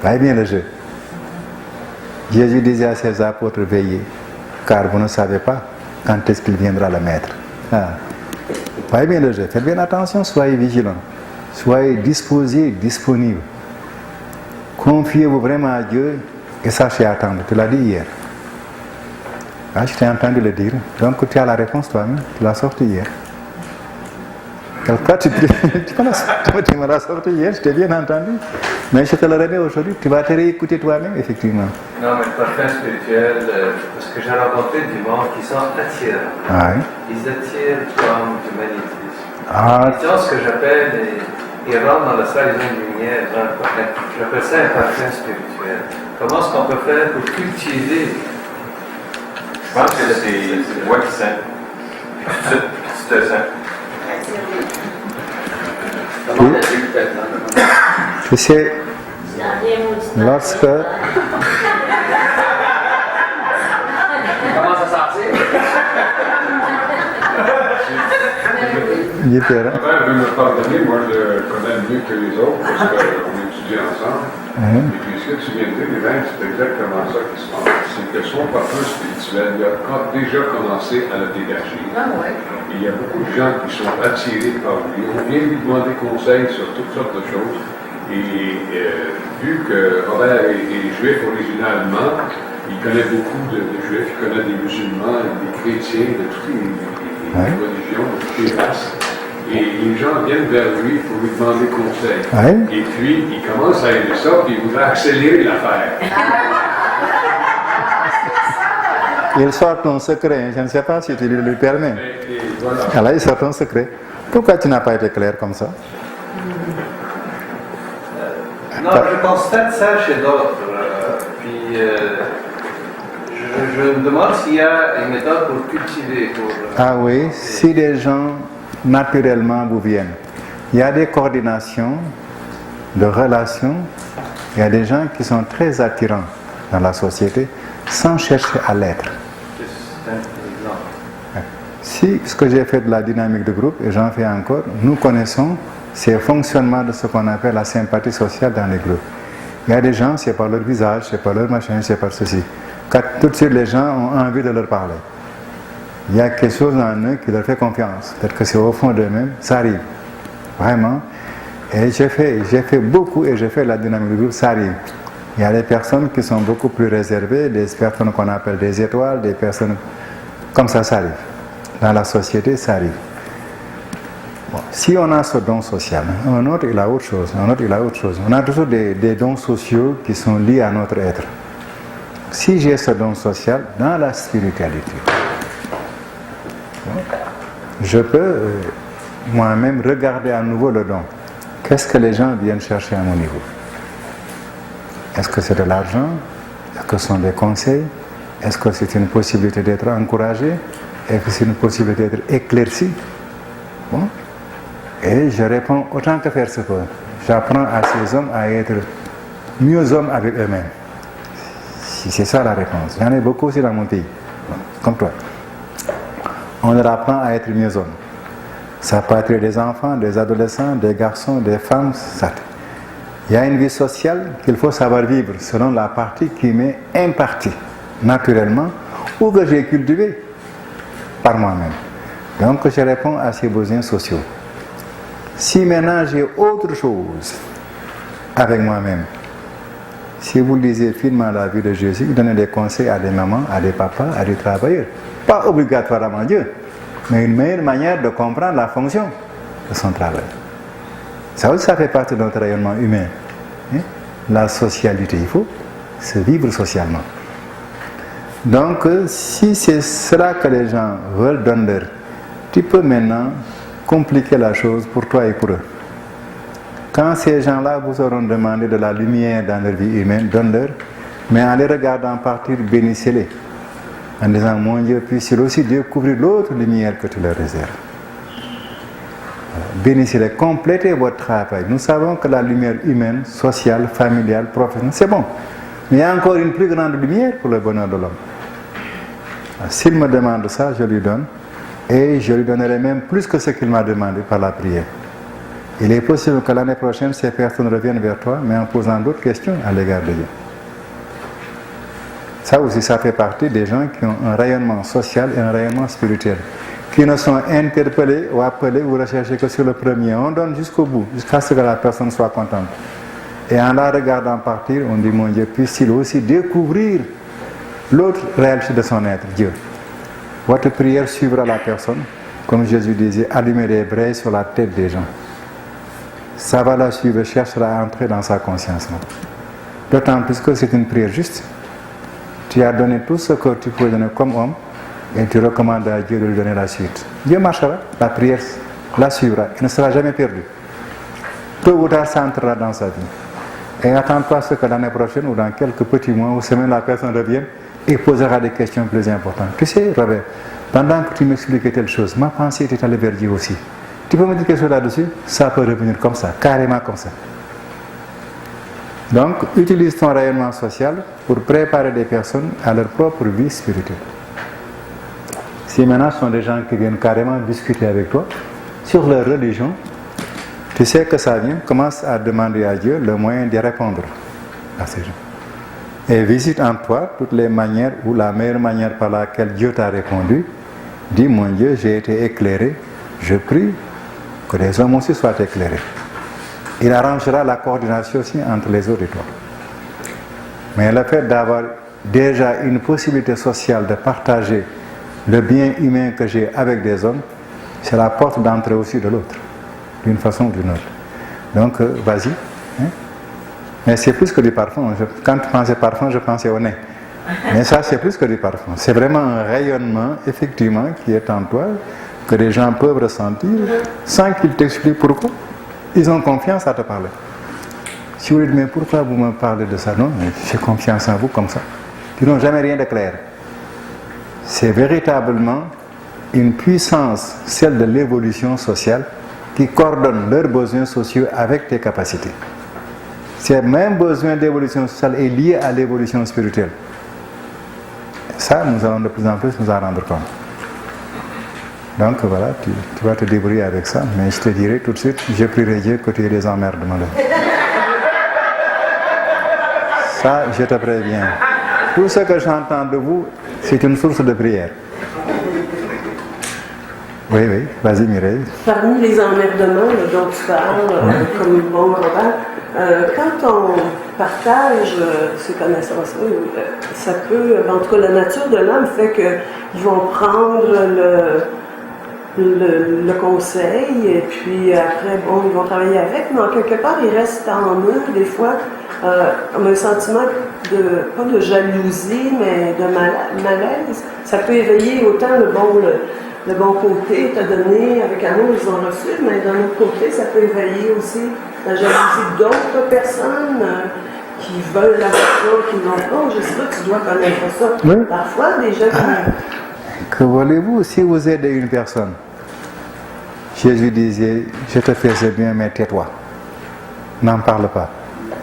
Voyez bien le jeu. Jésus disait à ses apôtres, veillez, car vous ne savez pas quand est-ce qu'il viendra le maître. Voyez bien le jeu, faites bien attention, soyez vigilants, soyez disposés, disponibles. Confiez-vous vraiment à Dieu et sachez attendre. Tu l'as dit hier. Je t'ai entendu le dire. Donc tu as la réponse toi-même, tu l'as sorti hier. Quelquefois, tu me l'as sorti hier, je t'ai bien entendu. Mais je te le remets aujourd'hui, tu vas te réécouter toi-même, effectivement. Non, mais le parfum spirituel, parce que j'ai rencontré du monde qui sont attirants. Ah, oui. Ils attirent comme du magnétisme. Ah. Ils ont ce que j'appelle, ils rentrent dans la salle, ils ont une lumière, ils ont un parfum. J'appelle ça un parfum spirituel. Comment est-ce qu'on peut faire pour cultiver? Je pense que c'est moi qui sens. Tu te sens. Tu sais, lorsque... Comment ça sentit? Robert veut me pardonner, moi je le connais mieux que les autres parce qu'on étudie ensemble. Et puis ce que tu viens de dire, Hélène, c'est exactement ça qui se passe. C'est que son parfum spirituel, il a déjà commencé à le dégager. Et il y a beaucoup de gens qui sont attirés par lui. On vient lui demander conseil sur toutes sortes de choses. Et vu que Robert est juif originalement, il connaît beaucoup de juifs, il connaît des musulmans, des chrétiens, de toutes les religions, de toutes les races. Et les gens viennent vers lui pour lui demander conseil. Et puis, il commence à aimer ça, puis il voudrait accélérer l'affaire. Il sort ton secret, je ne sais pas si tu lui permets. Voilà. Alors, il sort ton secret. Pourquoi tu n'as pas été clair comme ça? Non, je constate ça chez d'autres. Puis, je me demande s'il y a une méthode pour cultiver. Ah oui, si des gens naturellement vous viennent. Il y a des coordinations de relations, il y a des gens qui sont très attirants dans la société sans chercher à l'être. Si, ce que j'ai fait de la dynamique de groupe, et j'en fais encore, nous connaissons ces fonctionnements de ce qu'on appelle la sympathie sociale dans les groupes. Il y a des gens, c'est par leur visage, c'est par leur machin, c'est par ceci. Quand tout de suite les gens ont envie de leur parler. Il y a quelque chose en eux qui leur fait confiance. Peut-être que c'est au fond d'eux-mêmes, ça arrive. Vraiment. Et j'ai fait beaucoup et j'ai fait la dynamique du groupe, ça arrive. Il y a des personnes qui sont beaucoup plus réservées, des personnes qu'on appelle des étoiles, des personnes comme ça arrive. Dans la société, ça arrive. Bon, si on a ce don social, un autre il a autre chose, un autre il a autre chose. On a toujours des dons sociaux qui sont liés à notre être. Si j'ai ce don social dans la spiritualité, je peux moi-même regarder à nouveau le don. Qu'est-ce que les gens viennent chercher à mon niveau? Est-ce que c'est de l'argent? Est-ce que ce sont des conseils? Est-ce que c'est une possibilité d'être encouragé? Est-ce que c'est une possibilité d'être éclairci? Bon. Et je réponds autant que faire se peut. J'apprends à ces hommes à être mieux hommes avec eux-mêmes. Si c'est ça la réponse. J'en ai beaucoup aussi dans mon pays, comme toi. On leur apprend à être mieux hommes. Ça peut être des enfants, des adolescents, des garçons, des femmes. Ça. Il y a une vie sociale qu'il faut savoir vivre selon la partie qui m'est impartie naturellement ou que j'ai cultivée par moi-même. Donc je réponds à ces besoins sociaux. Si maintenant j'ai autre chose avec moi-même, si vous lisez finement la vie de Jésus, il donnait des conseils à des mamans, à des papas, à des travailleurs. Pas obligatoirement Dieu, mais une meilleure manière de comprendre la fonction de son travail. Ça aussi, ça fait partie de notre rayonnement humain. La socialité, il faut se vivre socialement. Donc, si c'est cela que les gens veulent, donne-leur. Tu peux maintenant compliquer la chose pour toi et pour eux. Quand ces gens-là vous auront demandé de la lumière dans leur vie humaine, donne-leur, mais en les regardant partir, bénissez-les. En disant, mon Dieu, puisse-t-il aussi découvrir l'autre lumière que tu leur réserves. Bénissez-les, complétez votre travail. Nous savons que la lumière humaine, sociale, familiale, professionnelle, c'est bon. Mais il y a encore une plus grande lumière pour le bonheur de l'homme. S'il me demande ça, je lui donne. Et je lui donnerai même plus que ce qu'il m'a demandé par la prière. Il est possible que l'année prochaine, ces personnes reviennent vers toi, mais en posant d'autres questions à l'égard de Dieu. Ça aussi, ça fait partie des gens qui ont un rayonnement social et un rayonnement spirituel, qui ne sont interpellés ou appelés ou recherchés que sur le premier. On donne jusqu'au bout, jusqu'à ce que la personne soit contente. Et en la regardant partir, on dit, mon Dieu, puisse-t-il aussi découvrir l'autre réalité de son être, Dieu. Votre prière suivra la personne, comme Jésus disait, allumer des braises sur la tête des gens. Ça va la suivre, cherchera à entrer dans sa conscience. D'autant plus que c'est une prière juste. Tu as donné tout ce que tu peux donner comme homme, et tu recommandes à Dieu de lui donner la suite. Dieu marchera, la prière la suivra, il ne sera jamais perdu. Tôt ou tard, ça entrera dans sa vie. Et attends-toi à ce que l'année prochaine, ou dans quelques petits mois ou semaines, la personne revienne et posera des questions plus importantes. Tu sais, Robert, pendant que tu m'expliquais telle chose, ma pensée était allée vers Dieu aussi. Tu peux me dire quelque chose là-dessus? Ça peut revenir comme ça, carrément comme ça. Donc, utilise ton rayonnement social pour préparer des personnes à leur propre vie spirituelle. Si maintenant ce sont des gens qui viennent carrément discuter avec toi sur leur religion, tu sais que ça vient, commence à demander à Dieu le moyen d'y répondre à ces gens. Et visite en toi toutes les manières ou la meilleure manière par laquelle Dieu t'a répondu. Dis, mon Dieu, j'ai été éclairé, je prie que les hommes aussi soient éclairés. Il arrangera la coordination aussi entre les autres et toi. Mais le fait d'avoir déjà une possibilité sociale de partager le bien humain que j'ai avec des hommes, c'est la porte d'entrée aussi de l'autre, d'une façon ou d'une autre. Donc, vas-y. Hein? Mais c'est plus que du parfum. Quand tu pensais parfum, je pensais au nez. Mais ça, c'est plus que du parfum. C'est vraiment un rayonnement, effectivement, qui est en toi, que les gens peuvent ressentir sans qu'ils t'expliquent pourquoi. Ils ont confiance à te parler. Si vous dites, mais pourquoi vous me parlez de ça? Non, j'ai confiance en vous comme ça. Ils n'ont jamais rien de clair. C'est véritablement une puissance, celle de l'évolution sociale, qui coordonne leurs besoins sociaux avec tes capacités. Ces mêmes besoins d'évolution sociale est lié à l'évolution spirituelle. Ça, nous allons de plus en plus nous en rendre compte. Donc voilà, tu vas te débrouiller avec ça, mais je te dirai tout de suite, je prierai Dieu que tu aies des emmerdements là. Ça, je te préviens. Tout ce que j'entends de vous, c'est une source de prière. Oui, vas-y Mireille. Parmi les emmerdements dont tu parles, comme bon Robert, quand on partage ces connaissances-là, ça peut, en tout cas la nature de l'homme fait qu'ils vont prendre le conseil et puis après, bon, ils vont travailler avec, mais en quelque part, il reste en eux des fois comme un sentiment pas de jalousie, mais de malaise. Ça peut éveiller autant le bon côté, t'a donné, avec amour, ils ont reçu, mais d'un autre côté, ça peut éveiller aussi la jalousie d'autres personnes qui veulent la voiture, qui n'ont pas. Je sais pas, tu dois connaître ça. Oui. Parfois, des gens qui... Que voulez-vous si vous aidez une personne? Jésus disait, je te faisais bien, mais tais-toi. N'en parle pas.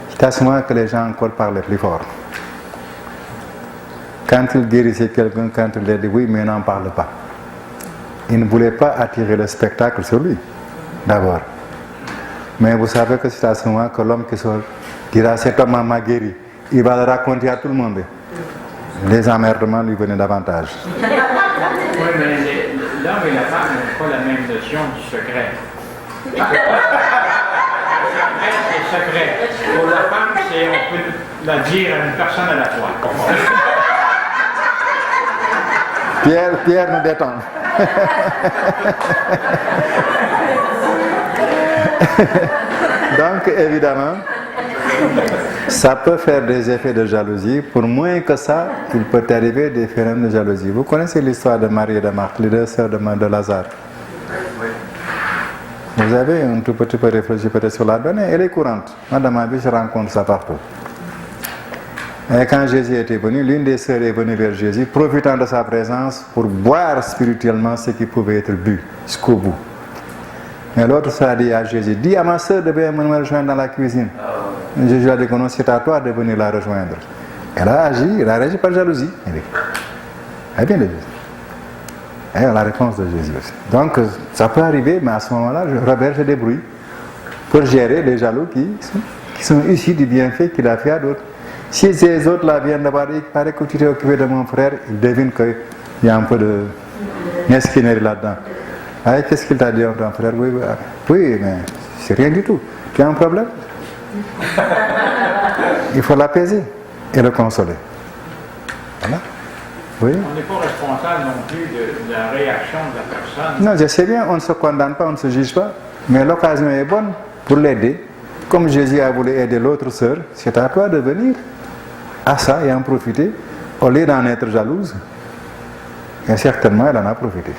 C'est à ce moment que les gens encore parlaient plus fort. Quand il guérissait quelqu'un, quand il leur dit oui, mais n'en parle pas. Il ne voulait pas attirer le spectacle sur lui, d'abord. Mais vous savez que c'est à ce moment que l'homme qui se dira cet homme m'a guéri, il va le raconter à tout le monde. Les emmerdements lui venaient davantage. Oui, mais l'homme et la femme n'ont pas la même notion du secret. Le secret. Pour la femme, on peut la dire à une personne à la fois. Pierre nous détend. Donc, évidemment, Ça peut faire des effets de jalousie. Pour moins que ça, il peut arriver des phénomènes de jalousie. Vous connaissez l'histoire de Marie et de Marthe, les deux sœurs de Lazare. Vous avez un tout petit peu réfléchi peut-être sur la donnée, elle est courante. Moi, dans ma vie, je rencontre ça partout. Et quand Jésus était venu, l'une des sœurs est venue vers Jésus, profitant de sa présence pour boire spirituellement ce qui pouvait être bu jusqu'au bout. Mais l'autre sœur a dit à Jésus, dis à ma sœur de venir me rejoindre dans la cuisine. Jésus a dit que non, c'est à toi de venir la rejoindre. Elle a agi par jalousie. Elle bien dit. Et la réponse de Jésus aussi. Donc, ça peut arriver, mais à ce moment-là, Robert se débrouille pour gérer les jaloux qui sont issus du bienfait qu'il a fait à d'autres. Si ces autres-là viennent d'avoir dit, il paraît que tu t'es occupé de mon frère, ils devinent qu'il y a un peu de mesquinerie là-dedans. Ah, qu'est-ce qu'il t'a dit, ton frère? Oui, mais c'est rien du tout. Tu as un problème? Il faut l'apaiser et le consoler. Voilà. Oui. On n'est pas responsable non plus de la réaction de la personne. Non, je sais bien, on ne se condamne pas, on ne se juge pas, mais l'occasion est bonne pour l'aider. Comme Jésus a voulu aider l'autre sœur, c'est à toi de venir à ça et en profiter, au lieu d'en être jalouse. Et certainement, elle en a profité.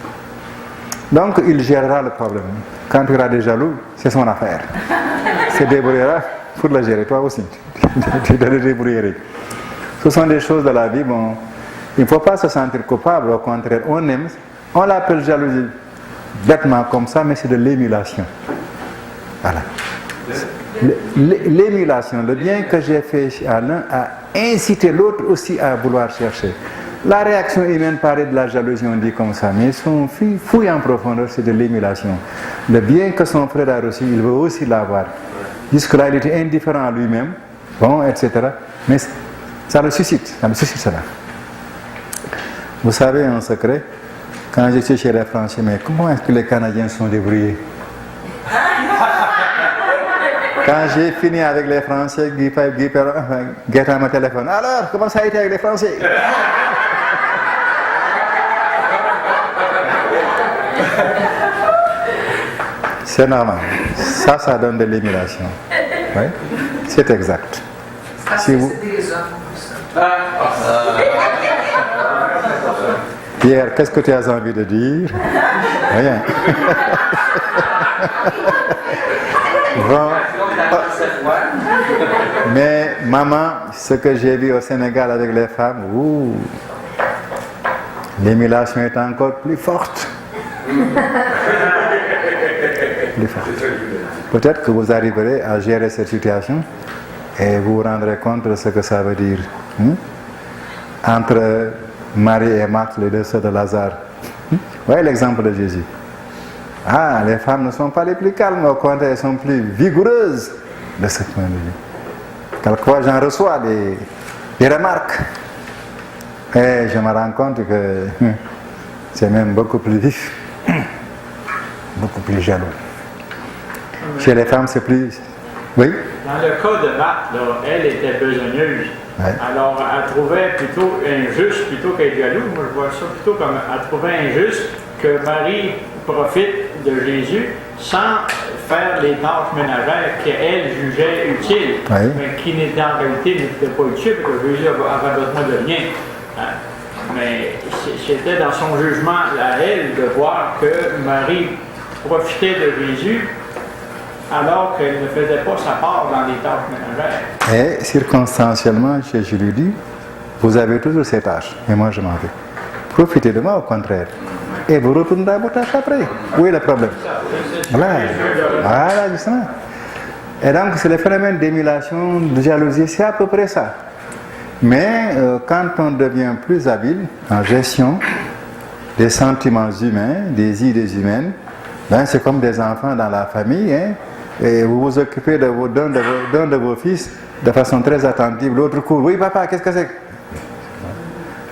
Donc, il gérera le problème. Quand il y aura des jaloux, c'est son affaire. Il se débrouillera pour le gérer, toi aussi. Tu dois le débrouiller. Ce sont des choses de la vie, bon. Il ne faut pas se sentir coupable, au contraire, on aime, on l'appelle jalousie bêtement comme ça, mais c'est de l'émulation. Voilà. L'émulation, le bien que j'ai fait à l'un a incité l'autre aussi à vouloir chercher. La réaction humaine paraît de la jalousie, on dit comme ça, mais son fouille en profondeur, c'est de l'émulation. Le bien que son frère a reçu, il veut aussi l'avoir. Jusque-là, il était indifférent à lui-même, bon, etc. Mais ça le suscite cela. Vous savez un secret, quand je suis chez les Français, mais comment est-ce que les Canadiens sont débrouillés? Quand j'ai fini avec les Français, Guy Perron me téléphone. Alors, comment ça a été avec les Français? C'est normal. Ça donne de l'émulation. Oui, c'est exact. Si vous... Pierre, qu'est-ce que tu as envie de dire? Rien. Bon. Mais maman, ce que j'ai vu au Sénégal avec les femmes, l'émulation est encore plus forte. Plus forte. Peut-être que vous arriverez à gérer cette situation et vous vous rendrez compte de ce que ça veut dire. Entre Marie et Marthe, les deux sœurs de Lazare. Voyez l'exemple de Jésus. Ah, les femmes ne sont pas les plus calmes, au contraire, elles sont plus vigoureuses de ce point de vue. Quelquefois, j'en reçois des remarques. Et je me rends compte que c'est même beaucoup plus vif, beaucoup plus jaloux. Chez les femmes, c'est plus... Oui? Dans le cas de Marthe, là, elle était besogneuse. Ouais. Alors, elle trouvait plutôt injuste, plutôt qu'être jalouse, moi je vois ça plutôt comme elle trouvait injuste que Marie profite de Jésus sans faire les tâches ménagères qu'elle jugeait utiles, ouais, mais qui en réalité n'étaient pas utiles parce que Jésus avait besoin de rien. Mais c'était dans son jugement à elle de voir que Marie profitait de Jésus alors qu'elle ne faisait pas sa part dans les tâches ménagères. Et circonstanciellement, Jésus lui dit, vous avez toujours ces tâches, mais moi je m'en vais. Profitez de moi au contraire. Et vous retournerez à vos tâches après. Où est le problème? Voilà, justement. Et donc, c'est le phénomène d'émulation, de jalousie, c'est à peu près ça. Mais quand on devient plus habile en gestion des sentiments humains, des idées humaines, ben, c'est comme des enfants dans la famille, hein, et vous vous occupez d'un de vos fils de façon très attentive, l'autre court, oui papa, qu'est-ce que c'est?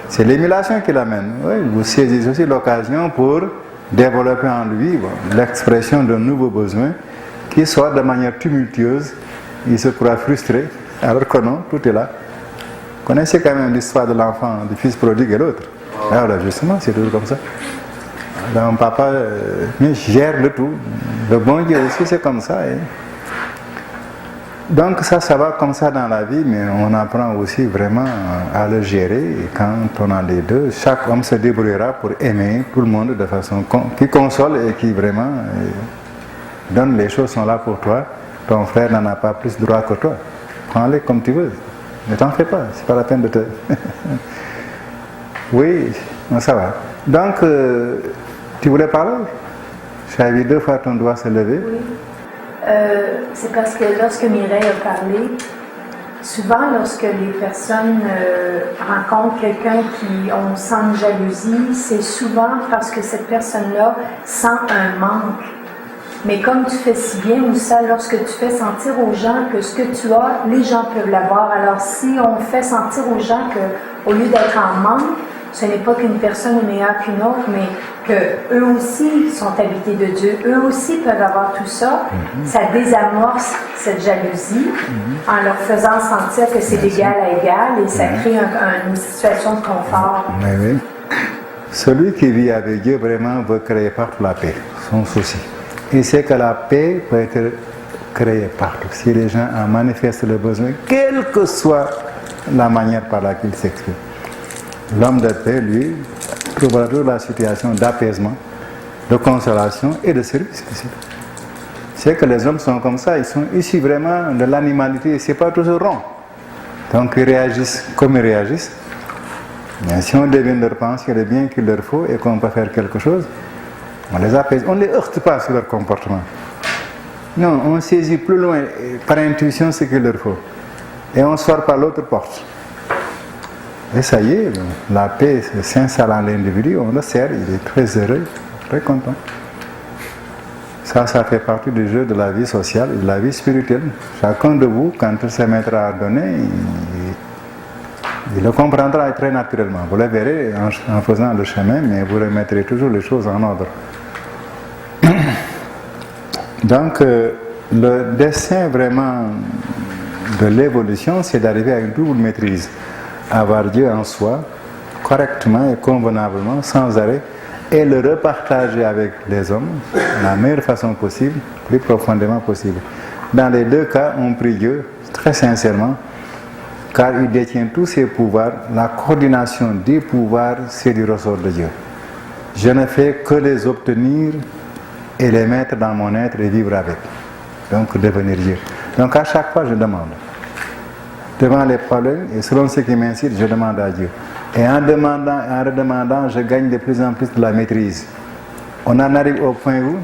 C'est l'émulation qui l'amène. Oui, vous saisissez aussi l'occasion pour développer en lui l'expression d'un nouveau besoin qui sort de manière tumultueuse, il se croit frustré, alors que non, tout est là. Vous connaissez quand même l'histoire de l'enfant, du fils prodigue et l'autre. Alors justement, c'est toujours comme ça. Donc papa gère le tout. Le bon Dieu aussi, c'est comme ça. Donc ça va comme ça dans la vie, mais on apprend aussi vraiment à le gérer. Et quand on a les deux, chaque homme se débrouillera pour aimer tout le monde de façon qui console et qui vraiment donne les choses sont là pour toi. Ton frère n'en a pas plus droit que toi. Prends-les comme tu veux. Ne t'en fais pas, c'est pas la peine de te... Oui, ça va. Donc, tu voulais parler? Tu as vu 2 fois ton doigt se lever. Oui. C'est parce que lorsque Mireille a parlé, souvent lorsque les personnes rencontrent quelqu'un qui sent une jalousie, c'est souvent parce que cette personne-là sent un manque. Mais comme tu fais si bien, Moussa, lorsque tu fais sentir aux gens que ce que tu as, les gens peuvent l'avoir. Alors si on fait sentir aux gens qu'au lieu d'être en manque, ce n'est pas qu'une personne est meilleure qu'une autre, mais qu'eux aussi sont habités de Dieu. Eux aussi peuvent avoir tout ça. Ça désamorce cette jalousie en leur faisant sentir que c'est d'égal à égal et ça crée une situation de confort. Oui. Celui qui vit avec Dieu vraiment veut créer partout la paix, son souci. Il sait que la paix peut être créée partout. Si les gens en manifestent le besoin, quelle que soit la manière par laquelle ils s'expriment. L'homme de paix, lui, trouvera toujours la situation d'apaisement, de consolation et de service. C'est que les hommes sont comme ça, ils sont issus vraiment de l'animalité, c'est pas toujours rond. Donc ils réagissent comme ils réagissent. Mais si on devine leur pensée, le bien qu'il leur faut et qu'on peut faire quelque chose, on les apaise, on ne les heurte pas sur leur comportement. Non, on saisit plus loin par intuition ce qu'il leur faut. Et on sort par l'autre porte. Et ça y est, la paix s'installe en l'individu, on le sert, il est très heureux, très content. Ça fait partie du jeu de la vie sociale et de la vie spirituelle. Chacun de vous, quand il se mettra à donner, il le comprendra très naturellement. Vous le verrez en faisant le chemin, mais vous remettrez toujours les choses en ordre. Donc, le dessein vraiment de l'évolution, c'est d'arriver à une double maîtrise. Avoir Dieu en soi, correctement et convenablement, sans arrêt, et le repartager avec les hommes de la meilleure façon possible, plus profondément possible. Dans les 2 cas, on prie Dieu très sincèrement, car il détient tous ses pouvoirs. La coordination des pouvoirs, c'est du ressort de Dieu. Je ne fais que les obtenir et les mettre dans mon être et vivre avec. Donc devenir Dieu. Donc à chaque fois, je demande. Devant les problèmes, et selon ce qui m'incite, je demande à Dieu. Et en demandant et en redemandant, je gagne de plus en plus de la maîtrise. On en arrive au point où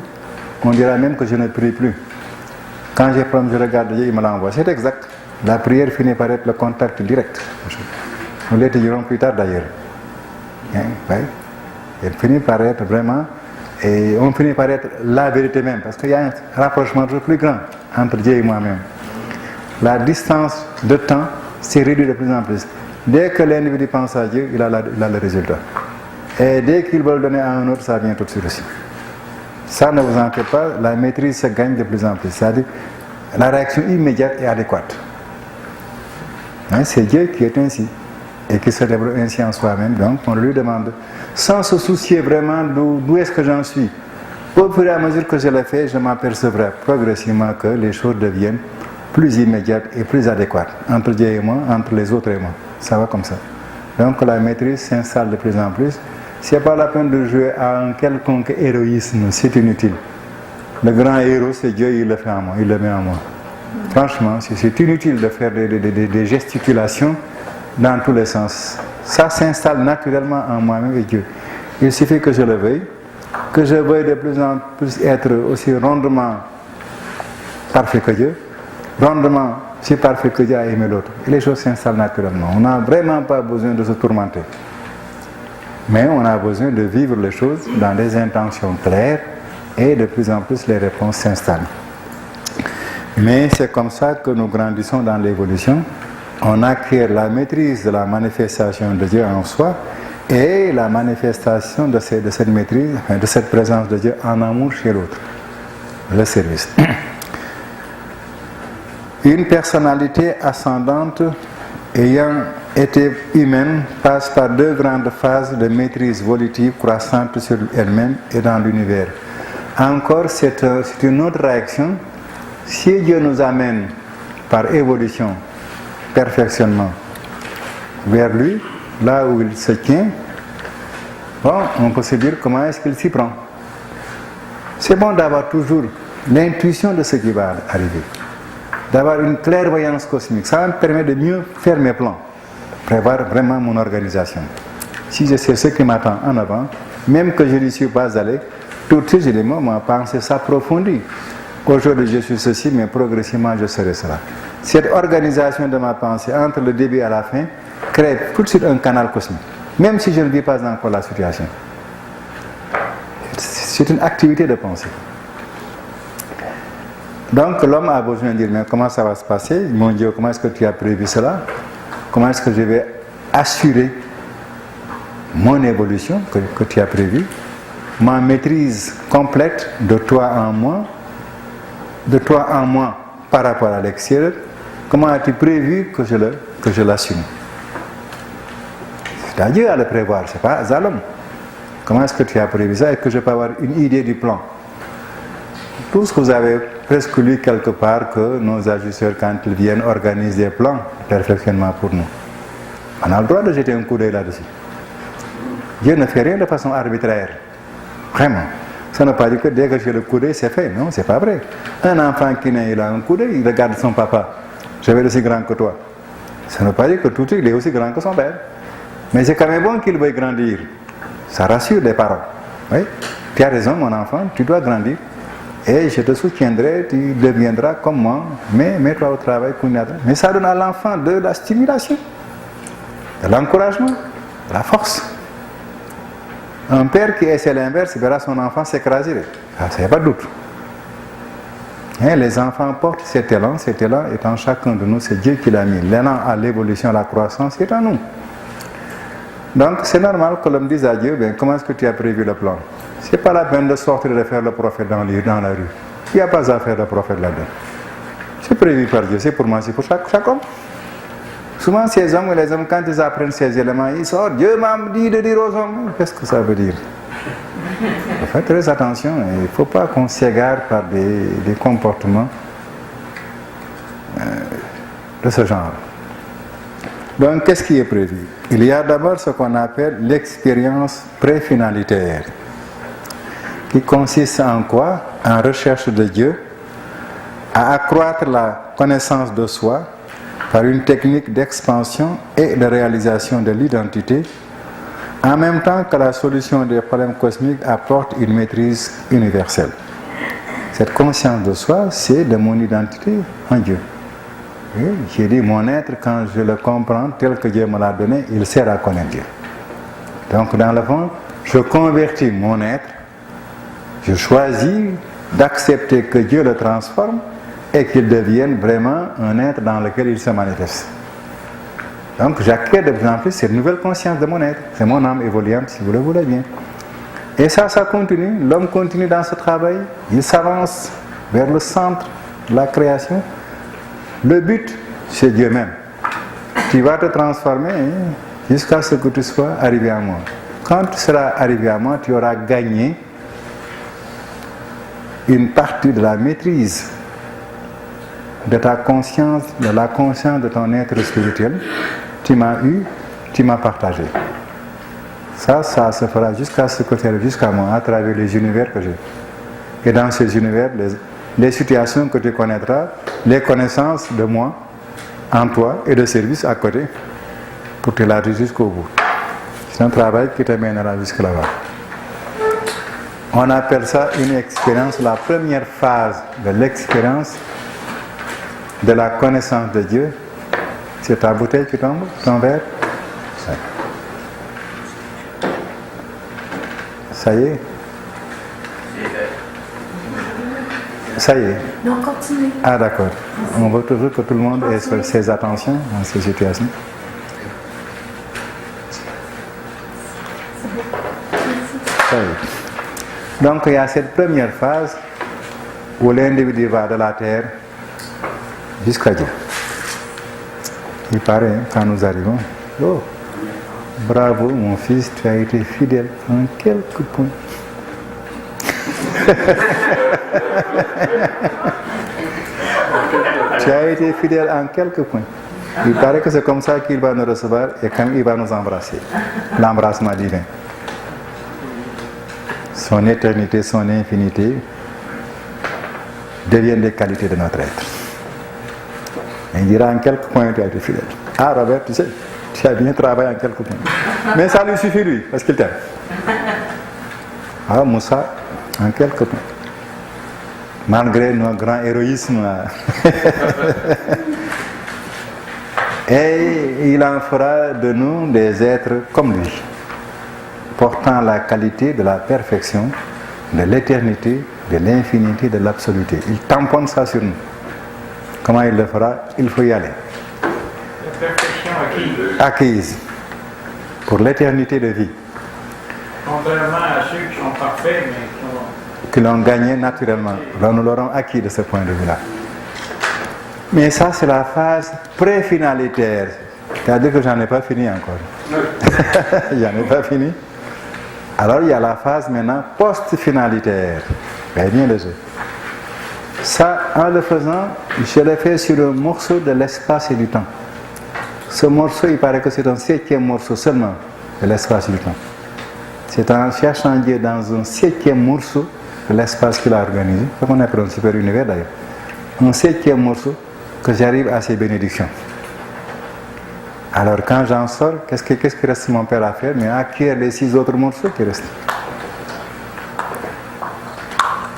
on dira même que je ne prie plus. Quand j'ai problème, je regarde Dieu, il me l'envoie. C'est exact. La prière finit par être le contact direct. Nous l'étudierons plus tard d'ailleurs. Oui. Elle finit par être vraiment, et on finit par être la vérité même, parce qu'il y a un rapprochement toujours plus grand entre Dieu et moi-même. La distance de temps s'est réduite de plus en plus. Dès que l'individu pense à Dieu, il a le résultat. Et dès qu'il veut le donner à un autre, ça vient tout de suite aussi. Ça, ne vous en faites pas, la maîtrise se gagne de plus en plus. C'est-à-dire, la réaction immédiate est adéquate. C'est Dieu qui est ainsi, et qui se développe ainsi en soi-même, donc on lui demande, sans se soucier vraiment d'où est-ce que j'en suis. Au fur et à mesure que je le fais, je m'apercevrai progressivement que les choses deviennent plus immédiates et plus adéquates, entre Dieu et moi, entre les autres et moi. Ça va comme ça. Donc la maîtrise s'installe de plus en plus. Ce n'est pas la peine de jouer à un quelconque héroïsme, c'est inutile. Le grand héros, c'est Dieu, il le fait en moi, il le met en moi. Franchement, c'est inutile de faire des gesticulations dans tous les sens. Ça s'installe naturellement en moi-même et Dieu. Il suffit que je le veuille, que je veuille de plus en plus être aussi rondement parfait que Dieu, rondement si parfait que Dieu a aimé l'autre. Et les choses s'installent naturellement. On n'a vraiment pas besoin de se tourmenter. Mais on a besoin de vivre les choses dans des intentions claires et de plus en plus les réponses s'installent. Mais c'est comme ça que nous grandissons dans l'évolution. On acquiert la maîtrise de la manifestation de Dieu en soi et la manifestation de cette maîtrise, de cette présence de Dieu en amour chez l'autre, le service. Une personnalité ascendante ayant été humaine passe par 2 grandes phases de maîtrise volitive croissante sur elle-même et dans l'univers. Encore, c'est une autre réaction. Si Dieu nous amène par évolution, perfectionnement, vers lui, là où il se tient, bon, on peut se dire comment est-ce qu'il s'y prend. C'est bon d'avoir toujours l'intuition de ce qui va arriver, d'avoir une clairvoyance cosmique. Ça me permet de mieux faire mes plans, prévoir vraiment mon organisation. Si je sais ce qui m'attend en avant, même que je n'y suis pas allé, tout de suite, je dis, moi, ma pensée s'approfondit. Aujourd'hui, je suis ceci, mais progressivement, je serai cela. Cette organisation de ma pensée, entre le début et la fin, crée tout de suite un canal cosmique, même si je ne vis pas encore la situation. C'est une activité de pensée. Donc, l'homme a besoin de dire, mais comment ça va se passer? Mon Dieu, comment est-ce que tu as prévu cela? Comment est-ce que je vais assurer mon évolution que tu as prévue, ma maîtrise complète de toi en moi par rapport à l'extérieur? Comment as-tu prévu que je l'assume? C'est à Dieu à le prévoir, ce n'est pas à l'homme. Comment est-ce que tu as prévu ça? Est-ce que je peux avoir une idée du plan? Tout ce que vous avez presque lu quelque part, que nos ajusteurs, quand ils viennent, organisent des plans de perfectionnement pour nous. On a le droit de jeter un coup d'œil là-dessus. Dieu ne fait rien de façon arbitraire. Vraiment. Ça ne veut pas dire que dès que j'ai le coup d'œil, c'est fait. Non, c'est pas vrai. Un enfant qui naît, il a un coup d'œil, il regarde son papa. Je vais être aussi grand que toi. Ça ne veut pas dire que tout de suite, il est aussi grand que son père. Mais c'est quand même bon qu'il veuille grandir. Ça rassure les parents. Oui, tu as raison, mon enfant, tu dois grandir. Et je te soutiendrai, tu deviendras comme moi, mais mets-toi au travail. Mais ça donne à l'enfant de la stimulation, de l'encouragement, de la force. Un père qui essaie l'inverse verra son enfant s'écraser. Ça, il n'y a pas de doute. Et les enfants portent cet élan est en chacun de nous, c'est Dieu qui l'a mis. L'élan à l'évolution, à la croissance est en nous. Donc c'est normal que l'homme dise à Dieu, bien, comment est-ce que tu as prévu le plan? Ce n'est pas la peine de sortir et de faire le prophète dans la rue. Il n'y a pas à faire le prophète là-dedans. C'est prévu par Dieu, c'est pour moi, c'est pour chaque homme. Souvent ces hommes et les hommes, quand ils apprennent ces éléments, ils sortent, Dieu m'a dit de dire aux hommes. Qu'est-ce que ça veut dire? Faites très attention, il ne faut pas qu'on s'égare par des comportements de ce genre. Donc, qu'est-ce qui est prévu? Il y a d'abord ce qu'on appelle l'expérience préfinalitaire, qui consiste en quoi? En recherche de Dieu, à accroître la connaissance de soi par une technique d'expansion et de réalisation de l'identité, en même temps que la solution des problèmes cosmiques apporte une maîtrise universelle. Cette conscience de soi, c'est de mon identité en Dieu. Oui, j'ai dit, mon être, quand je le comprends tel que Dieu me l'a donné, il sert à connaître Dieu. Donc, dans le fond, je convertis mon être, je choisis d'accepter que Dieu le transforme et qu'il devienne vraiment un être dans lequel il se manifeste. Donc, j'acquiers de plus en plus cette nouvelle conscience de mon être. C'est mon âme évoluante, si vous le voulez bien. Et ça continue. L'homme continue dans ce travail. Il s'avance vers le centre de la création. Le but, c'est Dieu même. Tu vas te transformer jusqu'à ce que tu sois arrivé à moi. Quand tu seras arrivé à moi, tu auras gagné une partie de la maîtrise de ta conscience, de la conscience de ton être spirituel. Tu m'as eu, tu m'as partagé. Ça se fera jusqu'à ce que tu arrives jusqu'à moi, à travers les univers que j'ai. Et dans ces univers, les situations que tu connaîtras, les connaissances de moi, en toi, et de service à côté, pour te l'arriver jusqu'au bout. C'est un travail qui te mènera jusque là-bas. On appelle ça une expérience, la première phase de l'expérience de la connaissance de Dieu. C'est ta bouteille qui tombe, ton verre. Ça y est. Ça y est. Non, continue. Ah d'accord. On veut toujours que tout le monde ait ses attentions dans ces situations. Ça y est. Donc il y a cette première phase où l'individu va de la terre jusqu'à Dieu. Il paraît, quand nous arrivons, oh, bravo mon fils, tu as été fidèle en quelques points. Tu as été fidèle en quelques points. Il paraît que c'est comme ça qu'il va nous recevoir et quand il va nous embrasser. L'embrassement divin. Son éternité, son infinité deviennent des qualités de notre être. Et il dira en quelques points tu as été fidèle. Ah Robert, tu sais, tu as bien travaillé en quelques points. Mais ça lui suffit lui, parce qu'il t'aime. Ah Moussa, en quelques points. Malgré nos grands héroïsmes là. Et il en fera de nous des êtres comme lui, portant la qualité de la perfection, de l'éternité, de l'infinité, de l'absoluté. Il tamponne ça sur nous. Comment il le fera? Il faut y aller. La perfection acquise. Acquise. Pour l'éternité de vie. Contrairement à ceux qui sont parfaits, mais qui l'ont gagné naturellement. Alors nous l'aurons acquis de ce point de vue-là. Mais ça, c'est la phase pré-finalitaire. C'est-à-dire que j'en ai pas fini encore. J'en ai pas fini. Alors il y a la phase maintenant post-finalitaire. Bien le jeu. Ça, en le faisant, je l'ai fait sur un morceau de l'espace et du temps. Ce morceau, il paraît que c'est un 7e morceau seulement de l'espace et du temps. C'est en cherchant Dieu dans un 7e morceau de l'espace qu'il a organisé. C'est ce qu'on appelle un super univers d'ailleurs. Un 7e morceau que j'arrive à ces bénédictions. Alors quand j'en sors, qu'est-ce que reste mon père à faire? Mais à acquérir les 6 autres morceaux qui restent.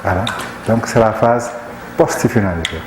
Voilà. Donc c'est la phase post-finalité.